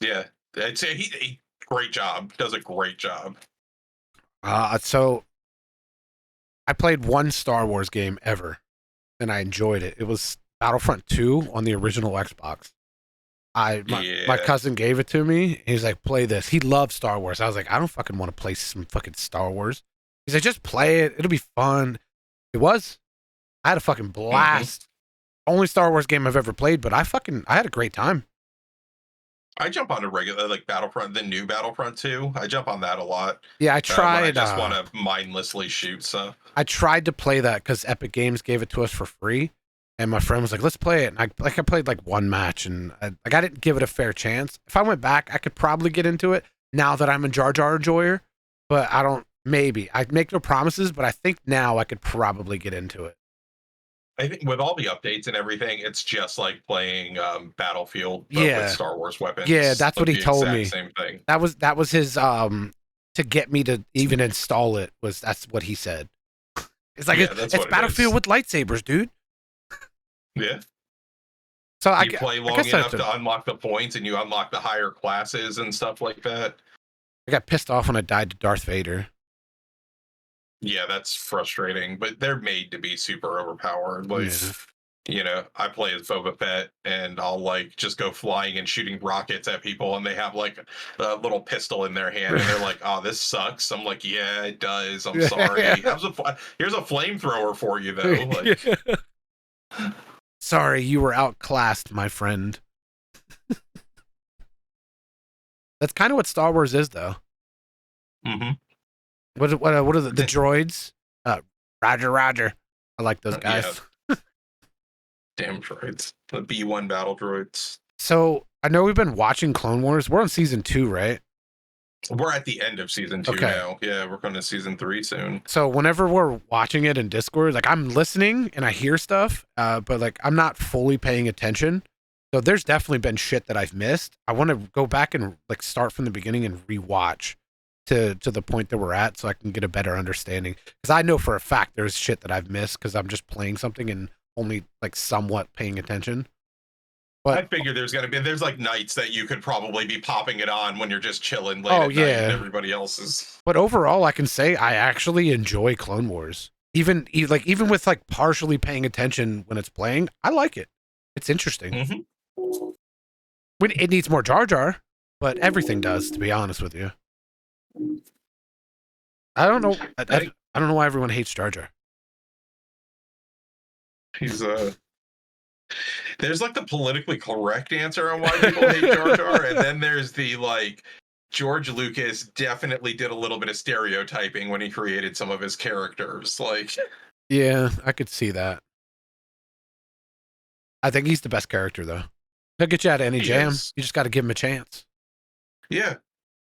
Yeah, it's he great job. Does a great job. So I played one Star Wars game ever, and I enjoyed it. It was Battlefront 2 on the original Xbox. My Yeah. cousin gave it to me. He's like, play this. He loves Star Wars. I was like, I don't fucking want to play some fucking Star Wars. He's like, just play it. It'll be fun. It was. I had a fucking blast. Only Star Wars game I've ever played, but I had a great time. I jump on a regular like Battlefront, the new Battlefront 2. I jump on that a lot. Yeah, I When I tried. just want to mindlessly shoot stuff. I tried to play that because Epic Games gave it to us for free, and my friend was like, "Let's play it." And I played like one match, and I didn't give it a fair chance. If I went back, I could probably get into it now that I'm a Jar Jar enjoyer, but I don't. Maybe I make no promises, but I think now I could probably get into it. I think with all the updates and everything, it's just like playing Battlefield, but with Star Wars weapons. Yeah, that's what he the told exact me. Same thing. That was his to get me to even install it. That's what he said. It's like it's Battlefield with lightsabers, dude. Yeah. So you play long enough to unlock the points, and you unlock the higher classes and stuff like that. I got pissed off when I died to Darth Vader. Yeah, that's frustrating, but they're made to be super overpowered. Like, you know, I play as Boba Fett, and I'll like just go flying and shooting rockets at people, and they have like a little pistol in their hand, and they're like, "Oh, this sucks." I'm like, "Yeah, it does. I'm sorry. Here's a flamethrower for you, though." Like, sorry, you were outclassed, my friend. That's kind of what Star Wars is, though. Mm-hmm. What are the droids? Roger, Roger. I like those guys. Yeah. Damn droids. The B1 battle droids. So I know we've been watching Clone Wars. We're on season 2, right? We're at the end of season 2 now. Yeah, we're going to season 3 soon. So whenever we're watching it in Discord, like I'm listening and I hear stuff, but like I'm not fully paying attention. So there's definitely been shit that I've missed. I want to go back and like start from the beginning and rewatch to the point that we're at so I can get a better understanding. Because I know for a fact there's shit that I've missed because I'm just playing something and only like somewhat paying attention. But I figure there's like nights that you could probably be popping it on when you're just chilling late at night and everybody else is. But overall, I can say I actually enjoy Clone Wars. Even with like partially paying attention when it's playing, I like it. It's interesting. Mm-hmm. It needs more Jar Jar, but everything does, to be honest with you. I don't know. I don't know why everyone hates Jar Jar. He's there's like the politically correct answer on why people hate Jar Jar, and then there's the like George Lucas definitely did a little bit of stereotyping when he created some of his characters. Like, yeah, I could see that. I think he's the best character though. He'll get you out of any jam. You just got to give him a chance. Yeah.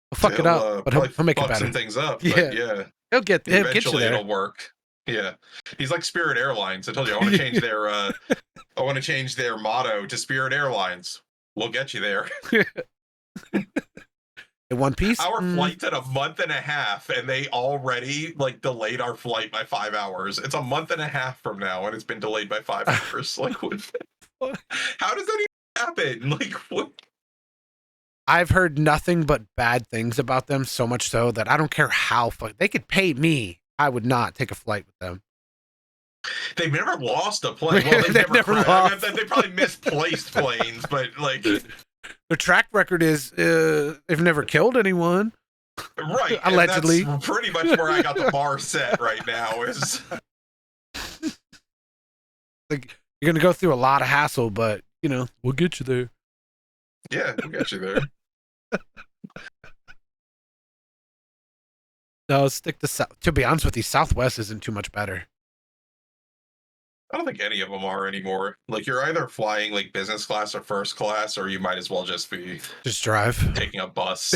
He'll fuck it up, but he'll make it better. Some things up, but yeah. He'll get you there. It'll work. Yeah. He's like Spirit Airlines. I told you I want to change their motto to Spirit Airlines. We'll get you there. In one piece? Our flight's in a month and a half, and they already like delayed our flight by 5 hours. It's a month and a half from now, and it's been delayed by 5 hours. Like, what? How does that even happen? Like, what? I've heard nothing but bad things about them, so much so that I don't care how they could pay me. I would not take a flight with them. They've never lost a plane. Well, they've never lost. They probably misplaced planes, but like their track record is they've never killed anyone. Right. Allegedly. That's pretty much where I got the bar set right now is like you're gonna go through a lot of hassle, but you know, we'll get you there. Yeah, we'll get you there. No, stick to South. To be honest with you, Southwest isn't too much better. I don't think any of them are anymore. Like, you're either flying like business class or first class, or you might as well just drive, taking a bus.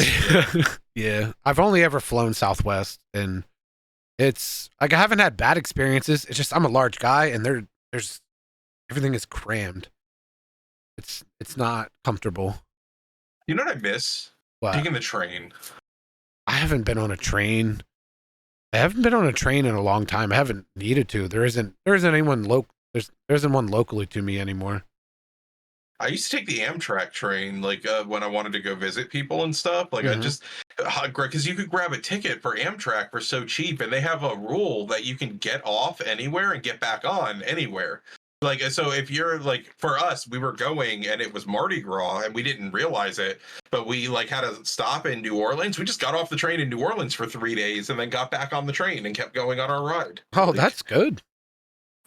Yeah, I've only ever flown Southwest, and it's like I haven't had bad experiences. It's just I'm a large guy, and there's everything is crammed. It's not comfortable. You know what I miss? What? Taking the train. I haven't been on a train. I haven't been on a train in a long time. I haven't needed to. There isn't anyone there isn't one locally to me anymore. I used to take the Amtrak train, like when I wanted to go visit people and stuff. Like I Hmm. just, because you could grab a ticket for Amtrak for so cheap, and they have a rule that you can get off anywhere and get back on anywhere. Like so, if you're like for us, we were going and it was Mardi Gras and we didn't realize it, but we like had a stop in New Orleans. We just got off the train in New Orleans for 3 days and then got back on the train and kept going on our ride. Oh, Like that's good.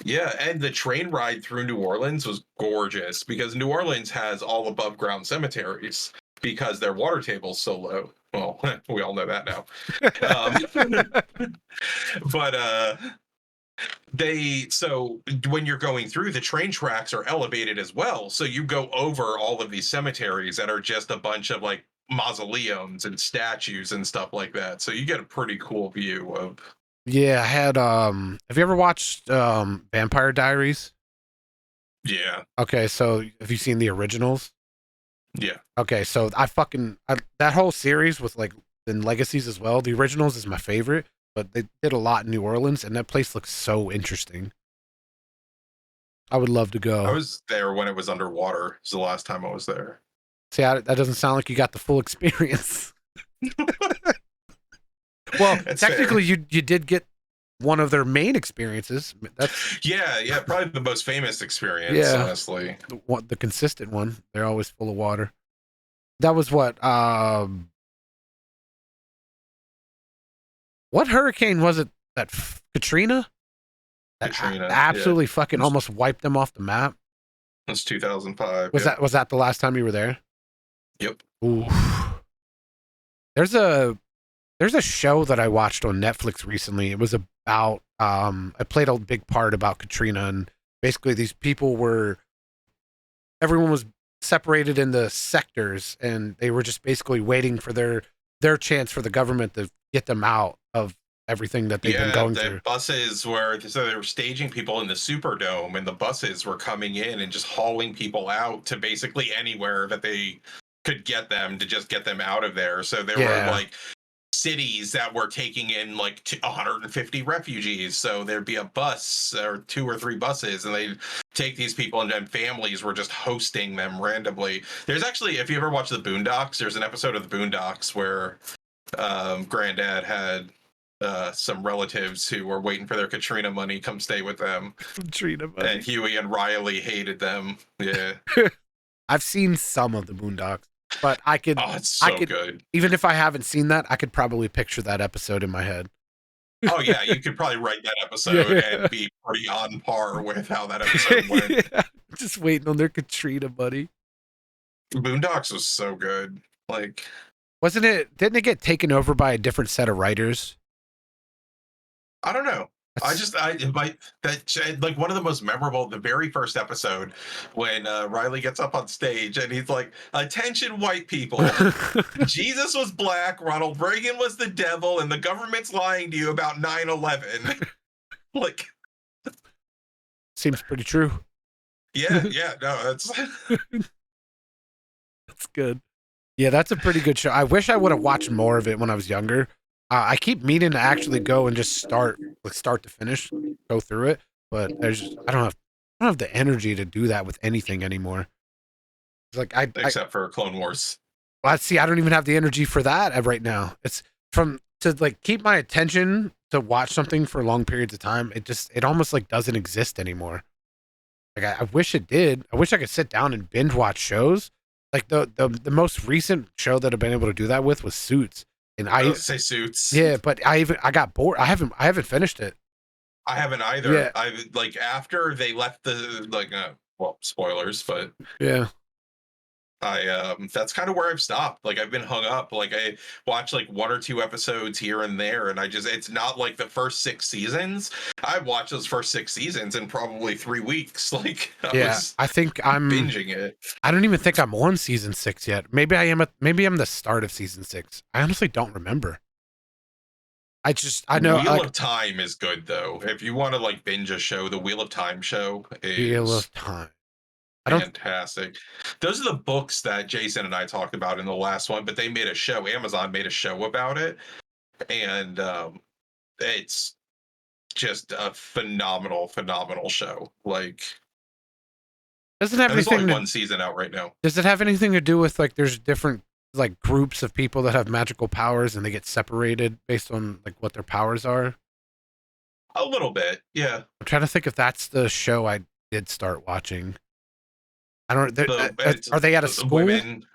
yeah, and the train ride through New Orleans was gorgeous because New Orleans has all above ground cemeteries because their water table's so low. Well, we all know that now. But they so when you're going through, the train tracks are elevated as well. So you go over all of these cemeteries that are just a bunch of like mausoleums and statues and stuff like that. So you get a pretty cool view of Yeah, I had have you ever watched Vampire Diaries? yeah, Okay, so have you seen the originals? yeah. Okay, so that whole series with like and Legacies as well. The originals is my favorite, but they did a lot in New Orleans, and that place looks so interesting. I would love to I go. was there when it was underwater. It's the last time I was there. See, that doesn't sound like you got the full experience. Well, That's fair. technically, you did get one of their main experiences. That's Yeah, probably the most famous experience, yeah, honestly. the consistent one. They're always full of water. That was what hurricane was it? Katrina that Katrina, yeah, absolutely fucking almost wiped them off the map. it's 2005. Was Yep, that the last time you were there? yep. Ooh. There's a there's a show that I watched on Netflix recently. It was about I played a big part about Katrina, and basically these people were everyone was separated into sectors, and they were just basically waiting for their chance for the government to get them out of everything that they've been Yeah, going the through. buses were so they were staging people in the Superdome, and the buses were coming in and just hauling people out to basically anywhere that they could get them to just get them out of there. So there were Yeah. like cities that were taking in like 150 refugees. So there'd be a bus or two or three buses, and they'd take these people, and then families were just hosting them randomly. There's actually, if you ever watch the Boondocks, there's an episode of the Boondocks where Granddad had some relatives who were waiting for their Katrina money come stay with them, Katrina, and buddy. Huey and Riley hated them. Yeah. I've seen some of the Boondocks, but Oh, it's I so could, good. even if I haven't seen that, I could probably picture that episode in my head. Oh yeah, you could probably write that episode Yeah. and be pretty on par with how that episode went. Yeah. Just waiting on their Katrina, buddy. Boondocks was so good. Like, Wasn't it? Didn't it get taken over by a different set of writers? I don't know. That's I my that like one of the most memorable, the very first episode when Riley gets up on stage and he's like, "Attention, white people! Jesus was black, Ronald Reagan was the devil, and the government's lying to you about 9/11." Like, seems pretty true. yeah, no, that's That's good. Yeah, that's a pretty good show. I wish I would have watched more of it when I was younger. I keep meaning to actually go and just start to finish, go through it, but I don't have the energy to do that with anything anymore. It's like except for Clone Wars. well, see, I don't even have the energy for that right now. It's from to like keep my attention to watch something for long periods of time. It almost like doesn't exist anymore. Like I wish it did. I wish I could sit down and binge watch shows. Like the most recent show that I've been able to do that with was Suits, and I was say Suits. yeah, but I got bored. I haven't finished it. I haven't either. Yeah, I like after they left the like well, spoilers, but yeah. I that's kind of where I've stopped. Like I've been hung up. Like I watch like one or two episodes here and there, and I just it's not like the first 6 seasons. I watched those first 6 seasons in probably 3 weeks. Like I Yeah, was I think I'm. binging it. I don't even think I'm on season 6 yet. Maybe I'm the start of season 6. I honestly don't remember. I know Wheel like of Time is good though. If you want to like binge a show, the Wheel of Time show Wheel is of Time. I don't. fantastic. Those are the books that Jason and I talked about in the last one, but they made a show. Amazon made a show about it, and it's just a phenomenal, phenomenal show. Like Doesn't have And there's only anything to. one season out right now. Does it have anything to do with like there's different like groups of people that have magical powers and they get separated based on like what their powers are? A little bit, yeah. I'm trying to think if that's the show I did start watching. I don't. It's Are they at a school? women.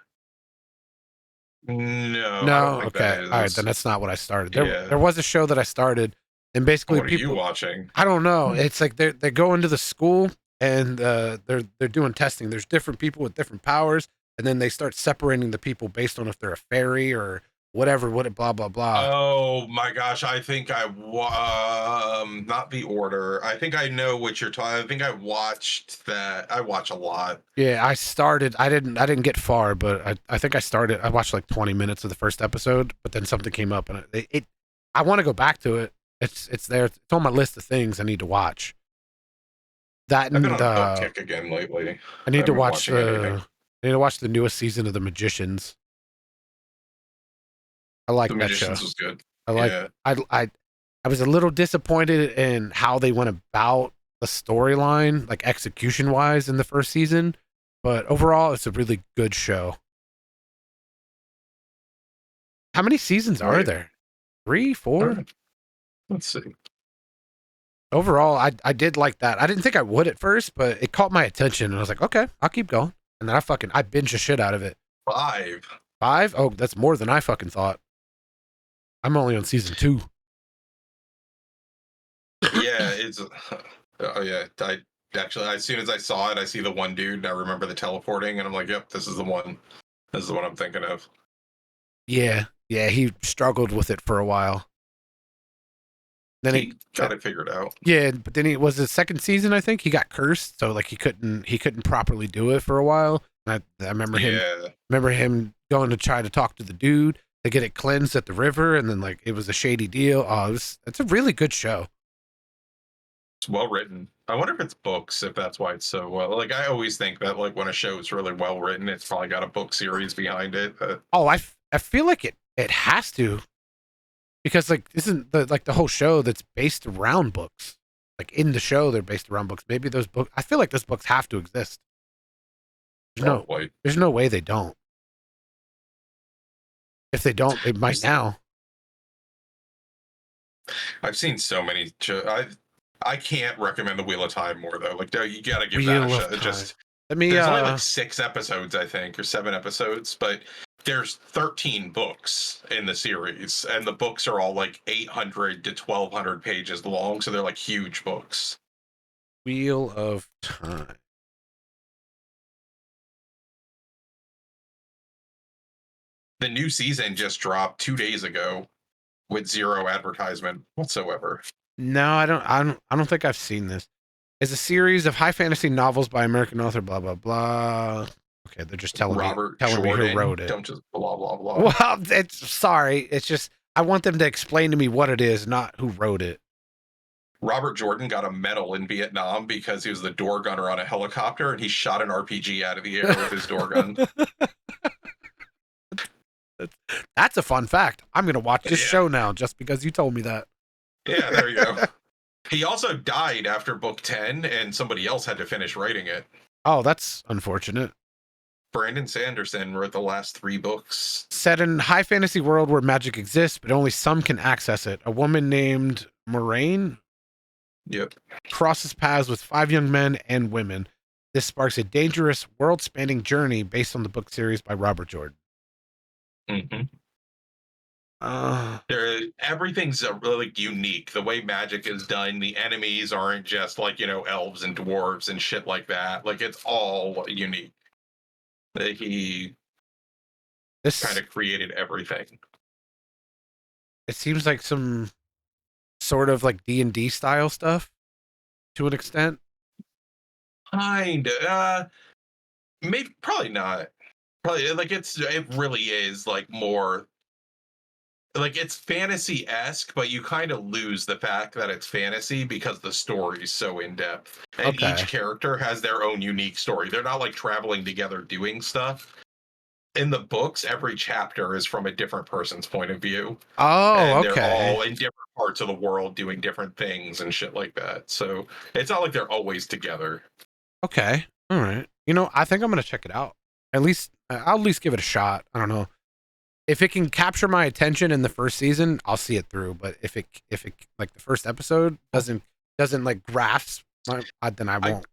No, I don't No. think that Okay. All right. Then is. that's not what I started. Yeah. There was a show that I started, and basically What are you people. watching? I don't know. It's like they go into the school and they're doing testing. There's different people with different powers, and then they start separating the people based on if they're a fairy or whatever. What blah blah blah. Oh my gosh, I think not the order. I think I know what you're talking. I think I watched that. I watch a lot. Yeah, I started. I didn't get far, but I think I started. I watched like 20 minutes of the first episode, but then something came up, and I want to go back to it. It's there. It's on my list of things I need to watch. That I've been and on a book kick again lately. I need I've to been watch watching anything. I need to watch the newest season of The Magicians. I The like that show. Magicians was good. I like. Yeah. I was a little disappointed in how they went about the storyline, like execution wise, in the first season. But overall, it's a really good show. How many seasons are Right. there? 3, 4? Let's see. Overall, I did like that. I didn't think I would at first, but it caught my attention, and I was like, okay, I'll keep going. And then I binged the shit out of it. 5. 5? Oh, that's more than I fucking thought. I'm only on season 2. Yeah, it's. Oh yeah, I actually as soon as I saw it, I see the one dude. I remember the teleporting, and I'm like, yep, this is the one. This is the one I'm thinking of. Yeah, he struggled with it for a while. Then He got it figured out. yeah, but then he was the second season. I think he got cursed, so like he couldn't properly do it for a while. And I remember him going to try to talk to the dude to get it cleansed at the river, and then like it was a shady deal. Oh, it's a really good show. It's well written. I wonder if it's books, if that's why it's so well. Like I always think that like when a show is really well written, it's probably got a book series behind it. Oh, I feel like it has to, because like isn't the whole show that's based around books. Like in the show, they're based around books. Maybe those books. I feel like those books have to exist. There's no way they don't. If they don't, they might now. I've seen so many. I can't recommend the Wheel of Time more though. Like you gotta give Wheel that a of shot. Just Let me. there's only like 6 episodes, I think, or 7 episodes, but there's 13 books in the series, and the books are all like 800 to 1200 pages long, so they're like huge books. Wheel of Time. The new season just dropped 2 days ago with 0 advertisement whatsoever. No, I don't think I've seen this. It's a series of high fantasy novels by American author. Blah blah blah. Okay, they're just telling me who wrote it. Don't just blah blah blah. Well, it's just I want them to explain to me what it is, not who wrote it. Robert Jordan got a medal in Vietnam because he was the door gunner on a helicopter, and he shot an RPG out of the air with his door gun. That's a fun fact. I'm gonna watch this show now just because you told me that. Yeah, there you go. He also died after book 10, and somebody else had to finish writing it. Oh, that's unfortunate. Brandon Sanderson wrote the last 3 books. Set in high fantasy world where magic exists, but only some can access it. A woman named Moraine crosses paths with 5 young men and women. This sparks a dangerous, world-spanning journey based on the book series by Robert Jordan. Mm-hmm. Everything's really unique. The way magic is done, the enemies aren't just like, elves and dwarves and shit like that. Like, it's all unique. He kind of created everything. It seems like some sort of like D&D style stuff to an extent. Maybe, probably not. Probably like it really is like more like it's fantasy-esque, but you kind of lose the fact that it's fantasy because the story's so in-depth. And each character has their own unique story. They're not like traveling together doing stuff. In the books, every chapter is from a different person's point of view. Oh, and they're all in different parts of the world doing different things and shit like that. So it's not like they're always together. Okay. All right. You know, I think I'm gonna check it out. At least I'll at least give it a shot. I don't know if it can capture my attention in the first season. I'll see it through. But if it like the first episode doesn't like grasp my, then I won't.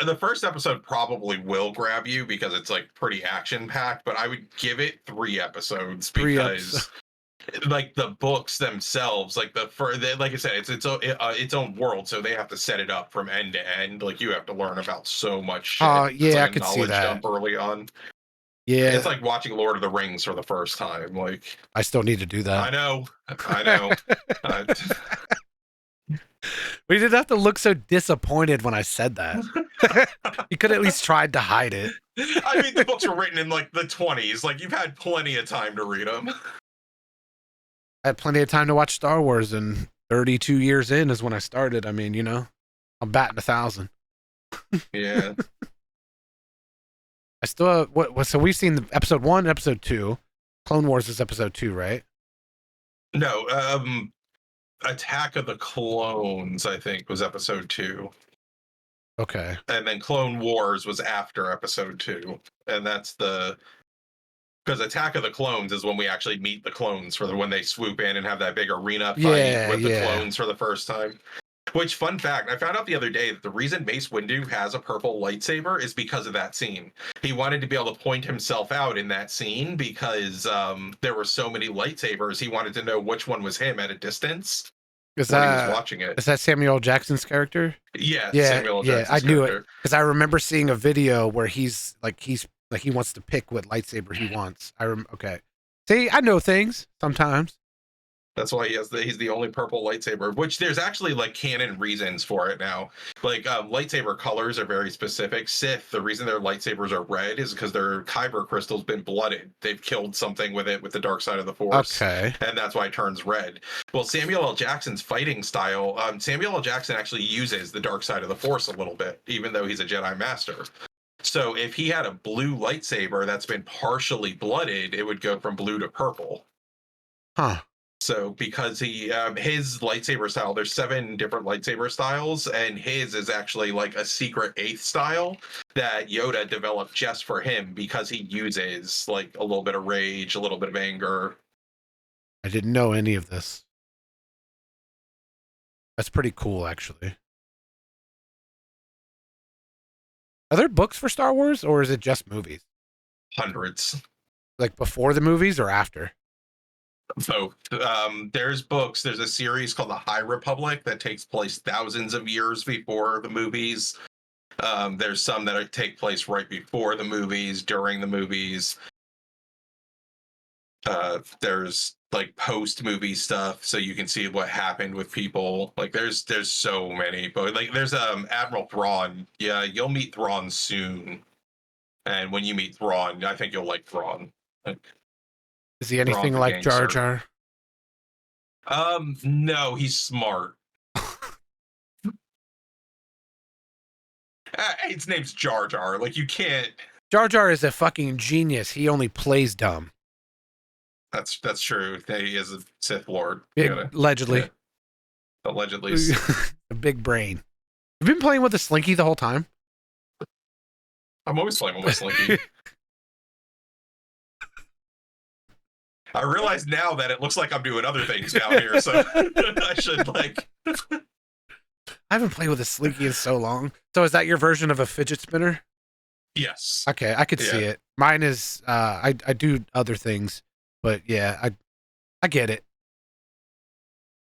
The first episode probably will grab you because it's like pretty action packed, but I would give it 3 episodes Three episodes. because like the books themselves, like like I said, its own world, so they have to set it up from end to end. Like you have to learn about so much shit. It's Yeah, like I a could see knowledge that. dump early on. It's Yeah, like watching Lord of the Rings for the first time. Like I still need to do I that. know, I know. Uh, We didn't have to look so disappointed when I said that. You could at least tried to hide it. I mean, the books were written in like the 20s. Like you've had plenty of time to read them. I had plenty of time to watch Star Wars, and 32 years in is when I started. I mean, you know, I'm batting 1,000. Yeah. I still what? So we've seen the episode 1, episode 2. Clone Wars is episode 2, right? No, Attack of the Clones, I think, was episode 2. Okay. And then Clone Wars was after episode 2. And that's because Attack of the Clones is when we actually meet the clones when they swoop in and have that big arena fight with the clones for the first time. Which, fun fact, I found out the other day that the reason Mace Windu has a purple lightsaber is because of that scene. He wanted to be able to point himself out in that scene because there were so many lightsabers. He wanted to know which one was him at a distance Is when he was that watching it. is that Samuel L. Jackson's character? Yeah, Yeah, Samuel L. yeah. I Jackson's knew it character. because I remember seeing a video where he's like he wants to pick what lightsaber he wants. Okay. See, I know things sometimes. That's why he's the only purple lightsaber, which there's actually like canon reasons for it now. Like lightsaber colors are very specific. Sith, the reason their lightsabers are red is because their kyber crystal's been blooded. They've killed something with it with the dark side of the force. Okay. And that's why it turns red. Well, Samuel L. Jackson's fighting style, Samuel L. Jackson actually uses the dark side of the force a little bit, even though he's a Jedi master. So if he had a blue lightsaber that's been partially blooded, it would go from blue to purple. Huh. So because his lightsaber style, there's 7 different lightsaber styles, and his is actually like a secret 8th style that Yoda developed just for him because he uses like a little bit of rage, a little bit of anger. I didn't know any of this. That's pretty cool, actually. Are there books for Star Wars, or is it just movies? Hundreds. Like before the movies or after? Both. There's books. There's a series called The High Republic that takes place thousands of years before the movies. There's some that take place right before the movies, during the movies. There's like post movie stuff, so you can see what happened with people. Like there's so many, but like there's Admiral Thrawn. Yeah, you'll meet Thrawn soon, and when you meet Thrawn, I think you'll like Thrawn. Like, Is he anything Thrawn's a like Jar gangster. Jar? No, he's smart. His name's Jar Jar. Like you can't. Jar Jar is a fucking genius. He only plays dumb. That's true. He is a Sith Lord. Allegedly. Yeah, allegedly. A big brain. You've been playing with a slinky the whole time? I'm always playing with my slinky. I realize now that it looks like I'm doing other things down here, so I should like. I haven't played with a slinky in so long. So is that your version of a fidget spinner? Yes. Okay, I could see it. Mine is I do other things, but yeah, I get it.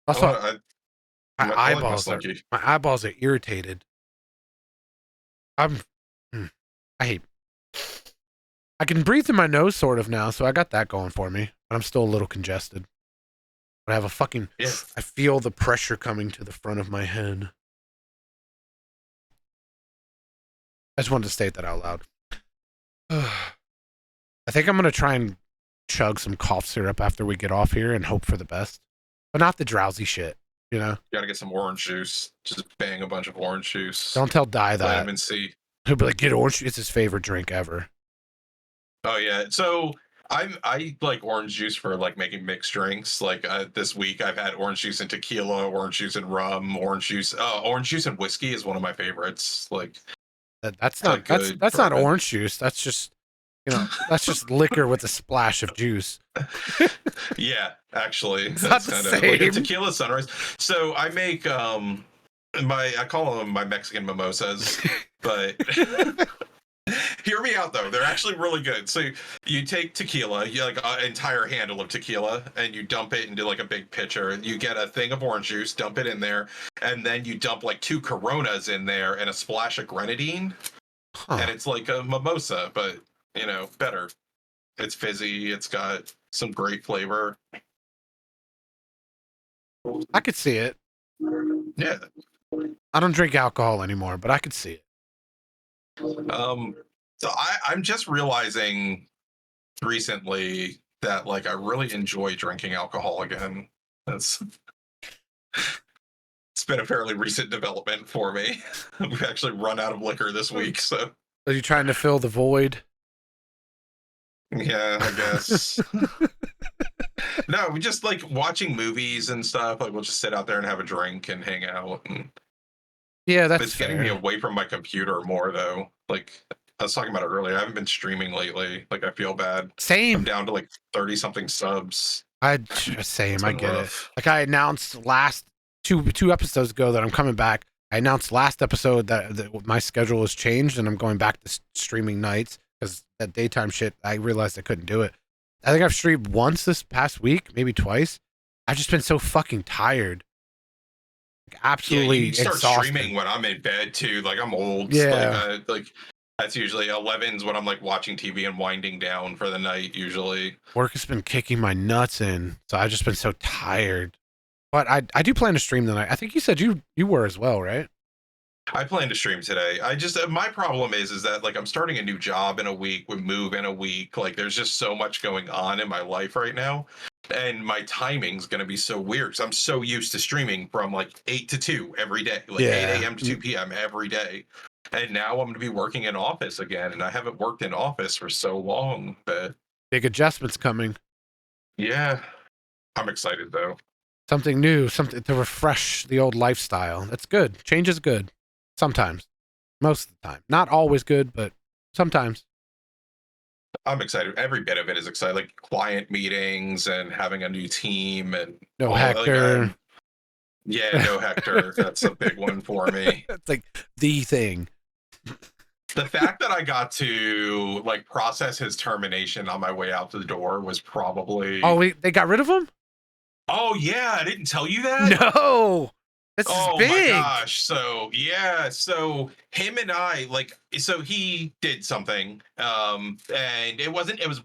Also, my eyeballs are irritated. I hate. I can breathe through my nose sort of now, so I got that going for me. But I'm still a little congested. But I have a fucking. Yeah. I feel the pressure coming to the front of my head. I just wanted to state that out loud. I think I'm gonna try and chug some cough syrup after we get off here and hope for the best, but not the drowsy shit. You know. You gotta get some orange juice. Just bang a bunch of orange juice. Don't tell Di that. Vitamin C. He'll be like, get orange juice. It's his favorite drink ever. Oh yeah. So I like orange juice for like making mixed drinks. Like this week I've had orange juice and tequila, orange juice and rum, orange juice and whiskey is one of my favorites. Like That's It's not like good that's not bourbon. orange juice. That's just that's just liquor with a splash of juice. Yeah, actually, It's not that's the kind of like a same. tequila sunrise. So I make I call them my Mexican mimosas, but hear me out though. They're actually really good. So you take tequila, you like an entire handle of tequila, and you dump it into like a big pitcher. You get a thing of orange juice, dump it in there, and then you dump like 2 Coronas in there and a splash of grenadine, and Huh. it's like a mimosa, but better. It's fizzy. It's got some great flavor. I could see it. Yeah. I don't drink alcohol anymore, but I could see it. So I'm just realizing recently that like I really enjoy drinking alcohol again. That's It's been a fairly recent development for me. We've actually run out of liquor this week, so Are you trying to fill the void? yeah, I guess. No, we just like watching movies and stuff. Like we'll just sit out there and have a drink and hang out. And Yeah, that's it's getting me fair. away from my computer more though. Like I was talking about it earlier. I haven't been streaming lately. Like I feel bad. I'm Same. down to like 30 something subs. Same. It's I been get it. rough. Like I announced last two episodes ago that I'm coming back. I announced last episode that my schedule has changed and I'm going back to streaming nights because that daytime shit. I realized I couldn't do it. I think I've streamed once this past week, maybe twice. I've just been so fucking tired, like, Yeah, you absolutely start exhausted. streaming when I'm in bed too. Like I'm old. Yeah, Like that's usually 11's when I'm like watching TV and winding down for the night usually. work has been kicking my nuts in, so I've just been so tired. But I do plan to stream tonight. I think you said you were as well, right? I plan to stream today. I just my problem is that like I'm starting a new job in a week, we move in a week. Like there's just so much going on in my life right now. And my timing's gonna be so weird. So I'm so used to streaming from like 8 to 2 every day, like 8 Yeah. a.m. to 2 p.m. every day. And now I'm gonna be working in office again. And I haven't worked in office for so long. But Big adjustments coming. yeah, I'm excited though. Something new, something to refresh the old lifestyle. That's good. Change is good. Sometimes. Most of the time. Not always good, but sometimes. I'm excited. Every bit of it is exciting. Like client meetings and having a new team and No all like Hector. yeah, no Hector. That's a big one for me. It's like the thing. The fact that I got to like process his termination on my way out the door was Oh, probably. they got rid of him? Oh yeah, I didn't tell you that. No. This is Oh my big. gosh. So yeah, so him and I like so he did something and it was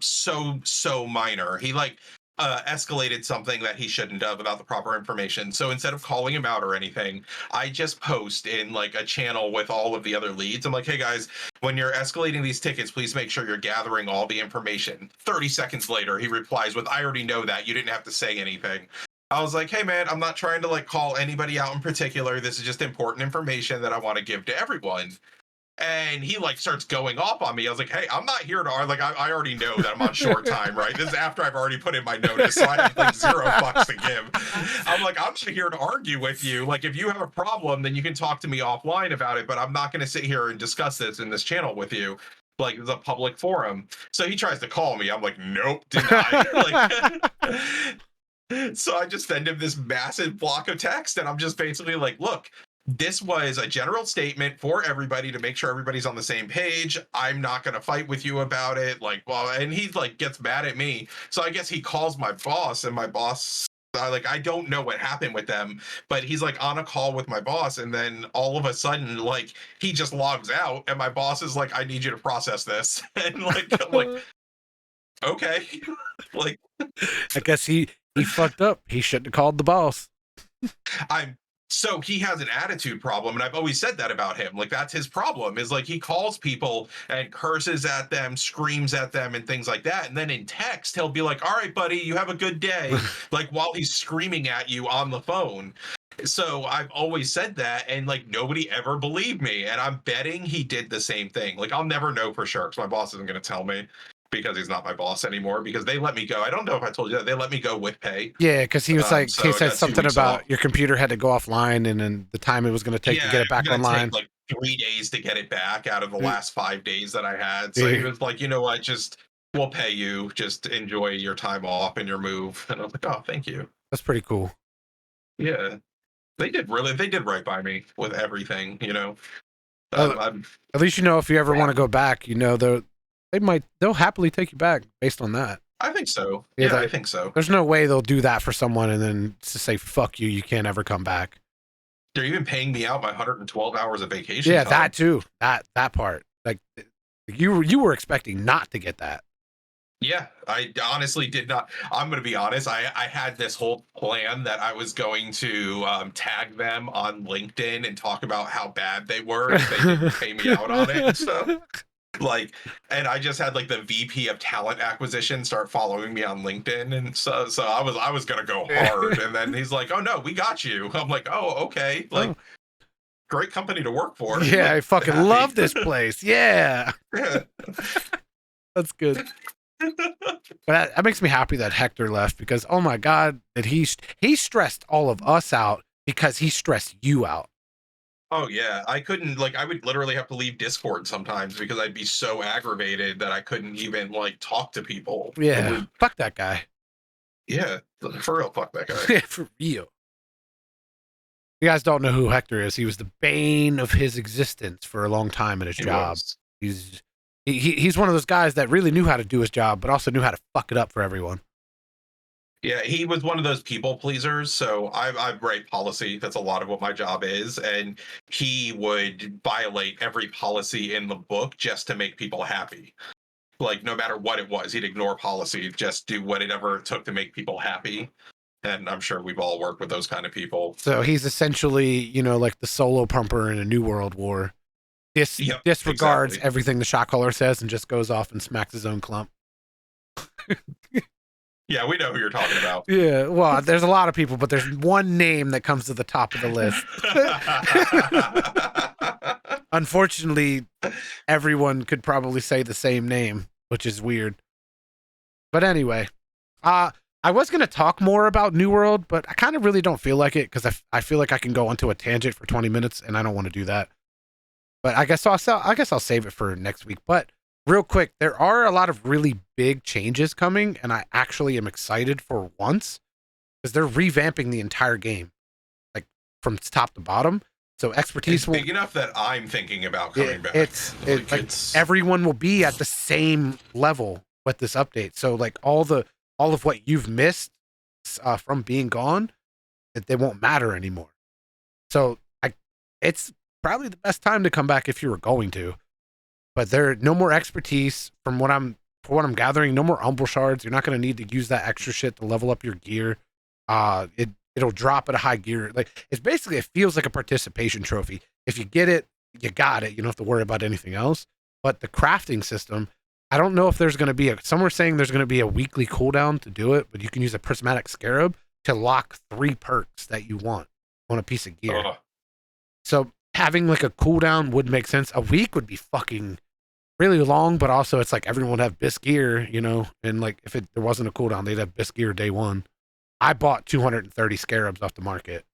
so minor. He like escalated something that he shouldn't have about the proper information. So instead of calling him out or anything, I just post in like a channel with all of the other leads. I'm like, "Hey guys, when you're escalating these tickets, please make sure you're gathering all the information." 30 seconds later, he replies with, "I already know that. You didn't have to say anything." I was like, hey man, I'm not trying to like call anybody out in particular. This is just important information that I want to give to everyone. And he like starts going off on me. I was like, hey, I'm not here to like I already know that I'm on short time, right? This is after I've already put in my notice, so I have like 0 fucks to give. I'm like, I'm not here to argue with you. Like, if you have a problem, then you can talk to me offline about it, but I'm not gonna sit here and discuss this in this channel with you. Like it's a public forum. So he tries to call me. I'm like, nope, deny. Like so I just send him this massive block of text, and I'm just basically like, look, this was a general statement for everybody to make sure everybody's on the same page. I'm not going to fight with you about it. Like, well, and he like gets mad at me. So I guess he calls my boss, and my boss, like, I don't know what happened with them, but he's like on a call with my boss. And then all of a sudden, like, he just logs out, and my boss is like, I need you to process this. And like, I'm like, okay. Like, I guess he fucked up. He shouldn't have called the boss. I'm so he has an attitude problem, and I've always said that about him. Like that's his problem is like he calls people and curses at them, screams at them, and things like that. And then in text, he'll be like, "All right, buddy, you have a good day," like while he's screaming at you on the phone. So I've always said that, and like nobody ever believed me. And I'm betting he did the same thing. Like I'll never know for sure because my boss isn't going to tell me. because he's not my boss anymore, because they let me go. I don't know if I told you that. They let me go with pay. Yeah, because he was like, So he I said got 2 something weeks off. about your computer had to go offline and then the time it was going to take to Yeah, get it it was back gonna take online. like 3 days to get it back out of the Mm, last 5 days that I had. So he yeah, was like, you know what, just we'll pay you. Just enjoy your time off and your move. And I was like, oh, thank you. that's pretty cool. Yeah. They did right by me with everything, you know. Uh, I'm at least you know if you ever want to go back, you know they'll happily take you back based on that. I think so. Yeah, Yeah, I think so. there's no way they'll do that for someone and then to say fuck you, you can't ever come back. They're even paying me out my 112 hours of vacation Yeah, that time. too. That part. Like you were expecting not to get that. Yeah, I honestly did not. I'm going to be honest. I had this whole plan that I was going to tag them on LinkedIn and talk about how bad they were if they didn't pay me out on it and stuff. Like, and I just had like the VP of talent acquisition start following me on LinkedIn, and so I was gonna go hard, and then he's like, "Oh no, we got you." I'm like, "Oh, okay." Oh, Like, great company to work for. yeah, Like, I fucking happy. love this place. Yeah, Yeah. that's good. But that makes me happy that Hector left because oh my god, that he stressed all of us out because he stressed you out. Oh yeah, I couldn't like I would literally have to leave Discord sometimes because I'd be so aggravated that I couldn't even like talk to people. It Yeah, would, fuck that guy. yeah, for real, fuck that guy. Yeah, for real. You guys don't know who Hector is. He was the bane of his existence for a long time at his He job. was. He's one of those guys that really knew how to do his job, but also knew how to fuck it up for everyone. Yeah, he was one of those people pleasers. So I write policy. That's a lot of what my job is. And he would violate every policy in the book just to make people happy. Like no matter what it was, he'd ignore policy, just do whatever it took to make people happy. And I'm sure we've all worked with those kind of people. So he's essentially, like the solo pumper in a new world war. Yep, Disregards exactly. everything the shot caller says and just goes off and smacks his own clump. Yeah, we know who you're talking about. Yeah, well, there's a lot of people, but there's one name that comes to the top of the list. Unfortunately, everyone could probably say the same name, which is weird. But anyway, I was going to talk more about New World, but I kind of really don't feel like it because I feel like I can go onto a tangent for 20 minutes and I don't want to do that. But I guess I'll save it for next week. But real quick, there are a lot of really big changes coming, and I actually am excited for once because they're revamping the entire game, like from top to bottom. So expertise It's big enough that I'm thinking about coming back. It's everyone will be at the same level with this update. So like all of what you've missed from being gone, that they won't matter anymore. So it's probably the best time to come back if you were going to. But there no more expertise from what I'm gathering. No more umbral shards. You're not going to need to use that extra shit to level up your gear. It'll drop at a high gear. Like it feels like a participation trophy. If you get it, you got it. You don't have to worry about anything else. But the crafting system, I don't know if there's going to be some are saying there's going to be a weekly cooldown to do it, but you can use a prismatic scarab to lock 3 perks that you want on a piece of gear. So having like a cooldown would make sense. A week would be fucking really long, but also it's like everyone would have BIS gear, and like if there wasn't a cooldown, they'd have BIS gear day one. I bought 230 scarabs off the market.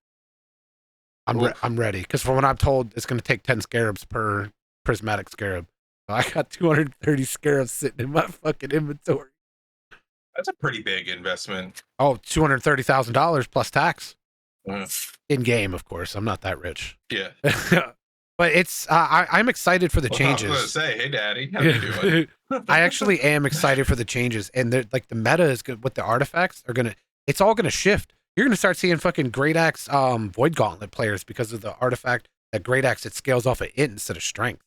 I'm ready because from what I'm told, it's going to take 10 scarabs per prismatic scarab. So I got 230 scarabs sitting in my fucking inventory. That's a pretty big investment. Oh, $230,000 plus tax. Mm. In game, of course. I'm not that rich. Yeah. But it's I'm excited for the changes. I was going to say, hey, Daddy, how you doing? I actually am excited for the changes, and like the meta is good with the artifacts it's all gonna shift. You're gonna start seeing fucking Great Axe Void Gauntlet players because of the artifact that Great Axe it scales off of it instead of strength.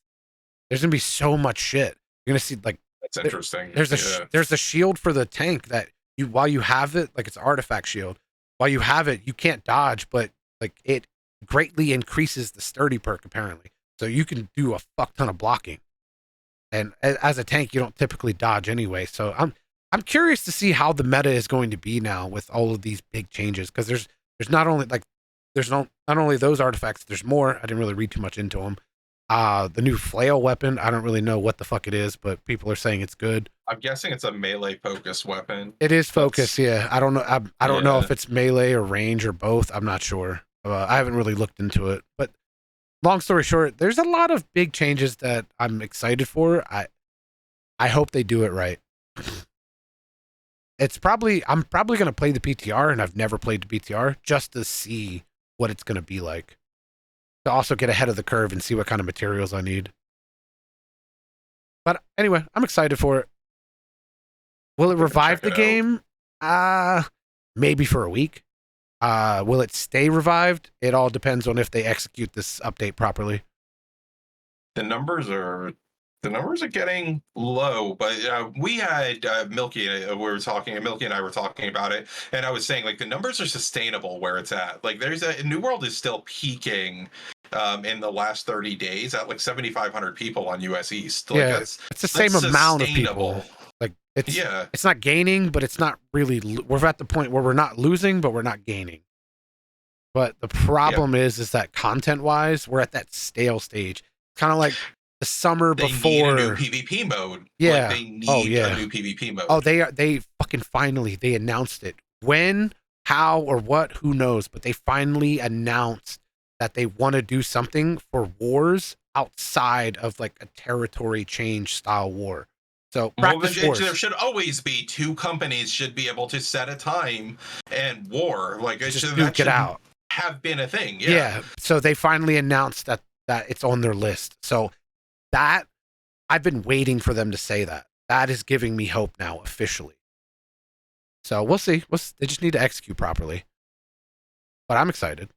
There's gonna be so much shit. You're gonna see like that's interesting. There's a shield for the tank that while you have it, like it's an artifact shield. While you have it, you can't dodge, but like it greatly increases the sturdy perk apparently. So you can do a fuck ton of blocking. And as a tank, you don't typically dodge anyway. So I'm curious to see how the meta is going to be now with all of these big changes because there's not only not only those artifacts, there's more. I didn't really read too much into them. The new flail weapon, I don't really know what the fuck it is, but people are saying it's good. I'm guessing it's a melee focus weapon. It is focus, That's yeah. I don't know. I don't know yeah. if it's melee or range or both. I'm not sure. I haven't really looked into it. But long story short, there's a lot of big changes that I'm excited for. I hope they do it right. I'm probably gonna play the PTR, and I've never played the PTR just to see what it's gonna be like. To also get ahead of the curve and see what kind of materials I need. But anyway, I'm excited for it. Will it revive Check the it out. game? Maybe for a week. Will it stay revived? It all depends on if they execute this update properly. The numbers are getting low, but we had Milky. Milky and I were talking about it, and I was saying like the numbers are sustainable where it's at. Like there's a New World is still peaking in the last 30 days at like 7,500 people on US East. Like Yeah, it's the that's same amount of people. sustainable. Like Yeah, it's not gaining, but it's not really. We're at the point where we're not losing, but we're not gaining. But the yeah. problem is that content wise, we're at that stale stage. Kind of like the summer They need a new before. PvP mode. Like Yeah. they Oh need a yeah. new PvP Oh, mode. they fucking finally they announced it. When, how, or what? Who knows? But they finally announced that they want to do something for wars outside of like a territory change style war. So Well, practice there wars. should always be two companies should be able to set a time and war. Like Just that duke it should out. have been a thing. Yeah. Yeah. So they finally announced that it's on their list. So that I've been waiting for them to say that. That is giving me hope now officially. So we'll see. They just need to execute properly. But I'm excited.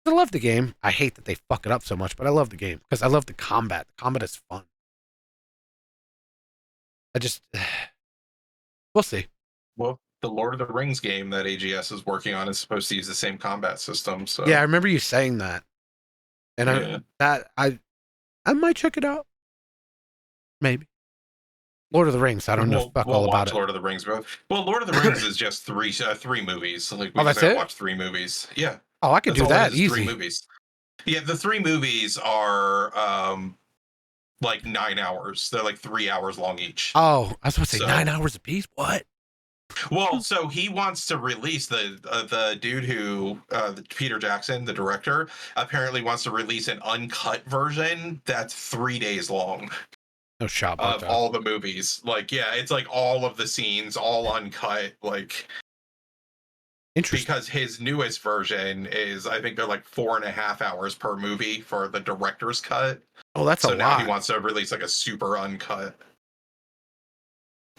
I love the game. I hate that they fuck it up so much, but I love the game because I love the combat. The combat is fun. I just, we'll see. Well, the Lord of the Rings game that AGS is working on is supposed to use the same combat system. So Yeah, I remember you saying that, and yeah. I might check it out. Maybe Lord of the Rings. I don't know fuck We'll all about watch it. Lord of the Rings, bro. Well, Lord of the Rings is just three movies. Like we Oh, just that's gotta it. watch three movies. Yeah, Oh, I could that's do all it that is. Three easy. movies. Yeah, the three movies are like 9 hours. They're like 3 hours long each. Oh, I was about to say So 9 hours a piece. What? well, so he wants to release the dude who Peter Jackson, the director, apparently wants to release an uncut version that's 3 days long No shot about of that. all the movies. Like, yeah, it's like all of the scenes, all uncut. Like, Interesting. because his newest version is, I think they're like 4.5 hours per movie for the director's cut. Oh, that's a So now he lot. wants to release like a super uncut.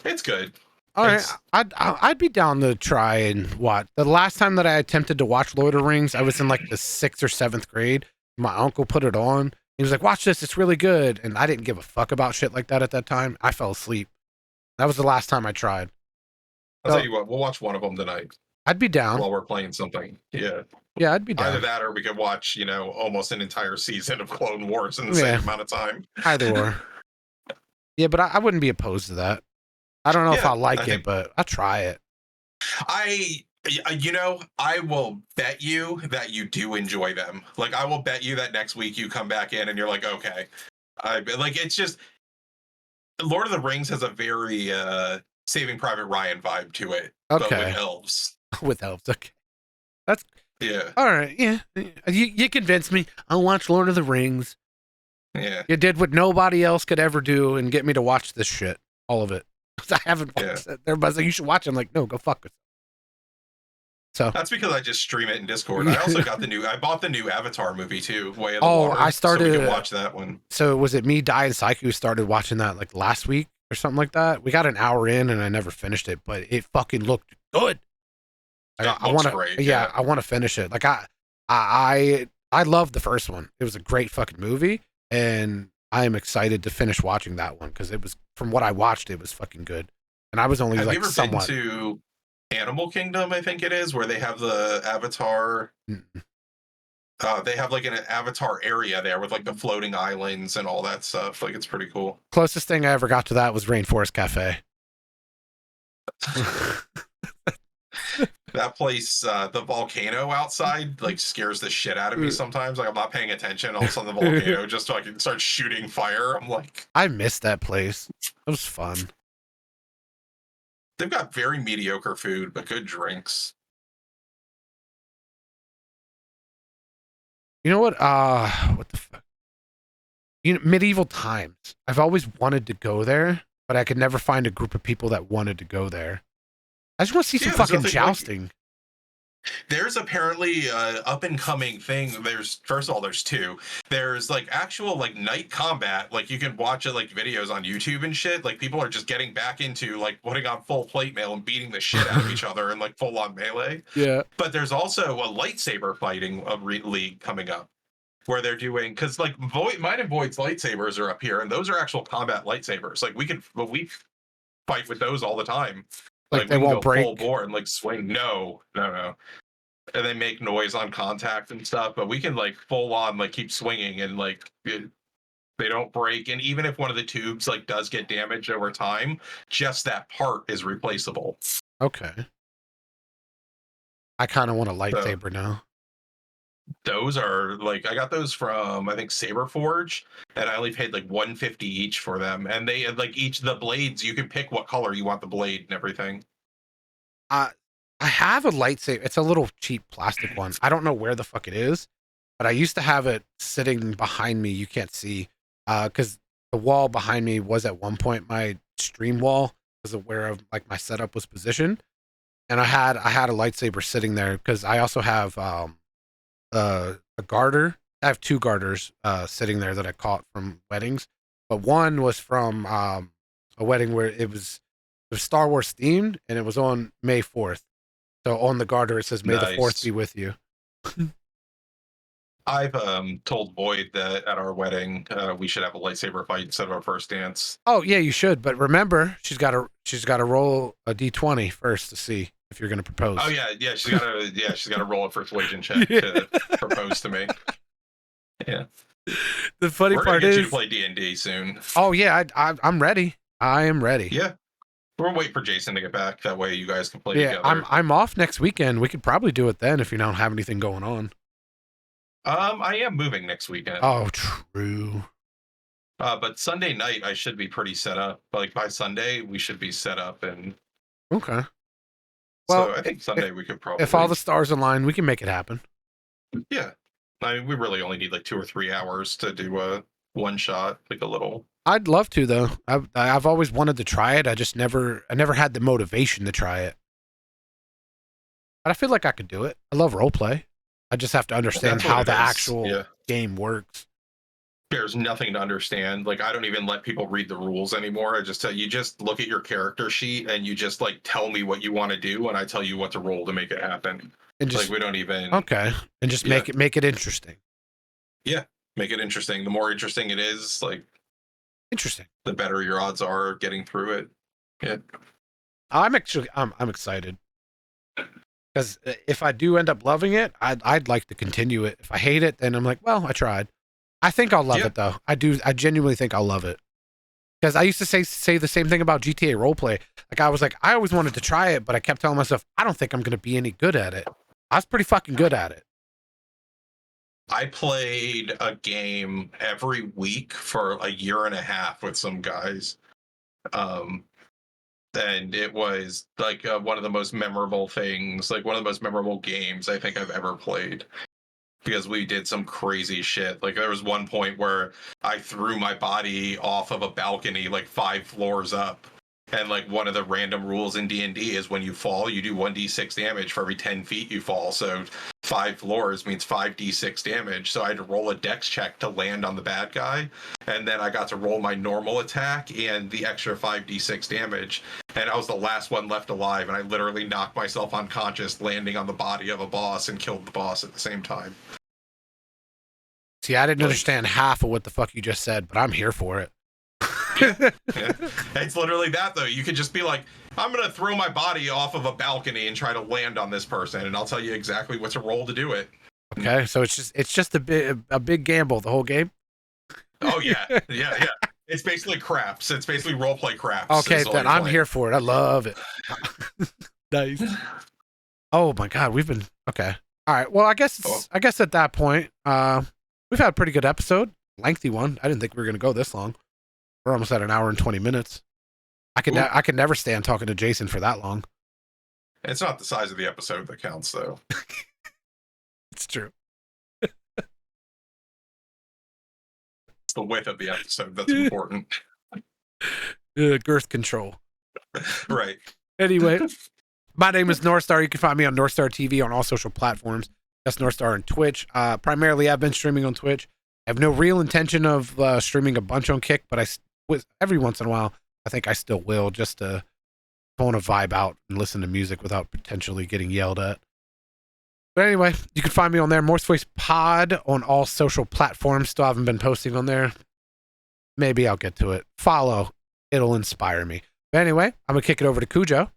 It's good. All right, It's I'd be down to try and watch. The last time that I attempted to watch Lord of the Rings, I was in like the 6th or 7th grade. My uncle put it on. He was like, "Watch this, it's really good," and I didn't give a fuck about shit like that at that time. I fell asleep. That was the last time I tried. I'll tell So you what, we'll watch one of them tonight I'd be down. while we're playing something. Yeah. Yeah, I'd be Either down. that or we could watch, almost an entire season of Clone Wars in the Yeah, same amount of time. either or. Yeah, but I wouldn't be opposed to that. I don't know if Yeah, I'll like I it, think but I'll try it. I will bet you that you do enjoy them. Like I will bet you that next week you come back in and you're like, okay. I like it's just Lord of the Rings has a very Saving Private Ryan vibe to it, but with Okay, elves. with elves. Okay, that's Yeah. all right. Yeah, you convinced me. I'll watch Lord of the Rings. Yeah. You did what nobody else could ever do and get me to watch this shit. All of it. 'Cause I haven't Yeah. watched it. Everybody's like, you should watch it. I'm like, no, go fuck it. So, That's because I just stream it in Discord. I also I bought the new Avatar movie too, Way of the oh, Water, I so we can started. watch that one. So, was it me, Die, and Psyche who started watching that like last week or something like that? We got an hour in and I never finished it, but it fucking looked good. Like, It I looks want great. to, yeah, I want to finish it. Like, I loved the first one. It was a great fucking movie, and I am excited to finish watching that one because it was, from what I watched, it was fucking good. And I was only Have you like ever somewhat. been to Animal Kingdom? I think it is where they have the Avatar. Mm. They have like an Avatar area there with like the floating islands and all that stuff. Like it's pretty cool. Closest thing I ever got to that was Rainforest Cafe. That place, the volcano outside, like scares the shit out of me sometimes. Like I'm not paying attention. All of a sudden, the volcano just like starts shooting fire. I'm like, I missed that place. It was fun. They've got very mediocre food, but good drinks. You know what the fuck? Medieval times. I've always wanted to go there, but I could never find a group of people that wanted to go there. I just want to see some There's fucking nothing like jousting. there's apparently up and coming thing. There's first of all, there's two. There's like actual like night combat. Like you can watch it like videos on YouTube and shit. Like people are just getting back into like putting on full plate mail and beating the shit out of each other and like full on melee. Yeah. But there's also a lightsaber fighting league coming up where they're doing because like mine and Void's lightsabers are up here and those are actual combat lightsabers. Like we fight with those all the time. Like Like they we can won't go break. full bore and like swing. No. And they make noise on contact and stuff, but we can like full on like keep swinging and like they don't break. And even if one of the tubes like does get damaged over time, just that part is replaceable. Okay. I kind of want a lightsaber now. Those are like I got those from I think Saberforge, and I only paid like $150 each for them. And they like each of the blades, you can pick what color you want the blade and everything. I have a lightsaber. It's a little cheap plastic one. I don't know where the fuck it is, but I used to have it sitting behind me. You can't see, because the wall behind me was at one point my stream wall because of where like my setup was positioned, and I had a lightsaber sitting there because I also have a garter. I have two garters sitting there that I caught from weddings, but one was from a wedding where it was Star Wars themed and it was on May 4th. So on the garter it says "May the 4th be with you." I've told Void that at our wedding we should have a lightsaber fight instead of our first dance. Oh yeah, you should. But remember, she's got to roll a d20 first to see if you're going to propose. Oh yeah, she's got to roll a persuasion check to propose to me. Yeah. The funny We're part gonna get is you to play D&D soon. Oh yeah, I'm ready. I am ready. Yeah. We're waiting for Jason to get back. That way you guys can play together. I'm off next weekend. We could probably do it then if you don't have anything going on. I am moving next weekend. Oh, true. But Sunday night I should be pretty set up. Like by Sunday we should be set up and okay. Well, so I think Sunday we could probably if all the stars align, we can make it happen. Yeah. I mean, we really only need like 2 or 3 hours to do a one shot, like a little. I'd love to though. I've always wanted to try it. I never had the motivation to try it. But I feel like I could do it. I love role play. I just have to understand how the actual game works. There's nothing to understand. Like I don't even let people read the rules anymore. I just tell you just look at your character sheet and you just like tell me what you want to do and I tell you what to roll to make it happen. And just like we don't even and just make it interesting. Yeah, make it interesting. The more interesting it is, like interesting, the better your odds are of getting through it. Yeah. I'm excited. Because if I do end up loving it, I'd like to continue it. If I hate it, then I'm like, well, I tried. I think I'll love it though. I genuinely think I'll love it. Because I used to say the same thing about GTA roleplay. Like I was like, I always wanted to try it, but I kept telling myself, I don't think I'm going to be any good at it. I was pretty fucking good at it. I played a game every week for a year and a half with some guys. And it was like one of the most memorable things, like one of the most memorable games I think I've ever played. Because we did some crazy shit. Like there was one point where I threw my body off of a balcony like 5 floors up. And like one of the random rules in D&D is when you fall, you do 1d6 damage for every 10 feet you fall. So 5 floors means 5d6 damage. So I had to roll a dex check to land on the bad guy. And then I got to roll my normal attack and the extra 5d6 damage. And I was the last one left alive. And I literally knocked myself unconscious, landing on the body of a boss and killed the boss at the same time. See, I didn't understand half of what the fuck you just said, but I'm here for it. Yeah. It's literally that though. You could just be like, I'm gonna throw my body off of a balcony and try to land on this person, and I'll tell you exactly what to roll to do it. Okay, so it's just a big gamble the whole game. Oh yeah. It's basically craps. It's basically roleplay craps. Okay, then I'm here for it. I love it. Nice. Oh my god, we've been okay. All right. Well, I guess at that point, we've had a pretty good episode, lengthy one. I didn't think we were gonna go this long. We're almost at an hour and 20 minutes. Ooh, I could never stand talking to Jason for that long. it's not the size of the episode that counts, though. It's true. It's the width of the episode that's important. Girth control. Right. Anyway, my name is Norstar. You can find me on Norstar TV on all social platforms. That's Norstar and Twitch. Primarily, I've been streaming on Twitch. I have no real intention of streaming a bunch on Kick, but every once in a while, I think I still will, just to want to vibe out and listen to music without potentially getting yelled at. But anyway, you can find me on there, Morse Voice Pod, on all social platforms. Still haven't been posting on there. Maybe I'll get to it. Follow. It'll inspire me. But anyway, I'm going to kick it over to Kujo.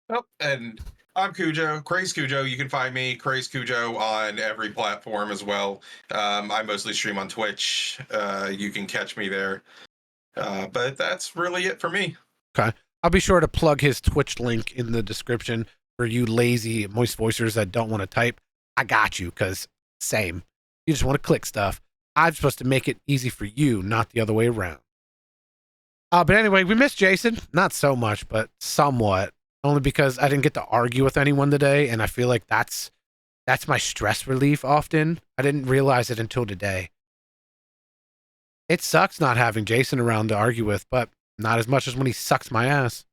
Oh, and I'm Kujo, Craze Kujo. You can find me, Craze Kujo, on every platform as well. I mostly stream on Twitch. You can catch me there. But that's really it for me. Okay. I'll be sure to plug his Twitch link in the description for you lazy moist voicers that don't want to type. I got you, because same. You just want to click stuff. I'm supposed to make it easy for you, not the other way around. But anyway, we missed Jason. Not so much, but somewhat. Only because I didn't get to argue with anyone today, and I feel like that's my stress relief often. I didn't realize it until today. It sucks not having Jason around to argue with, but not as much as when he sucks my ass.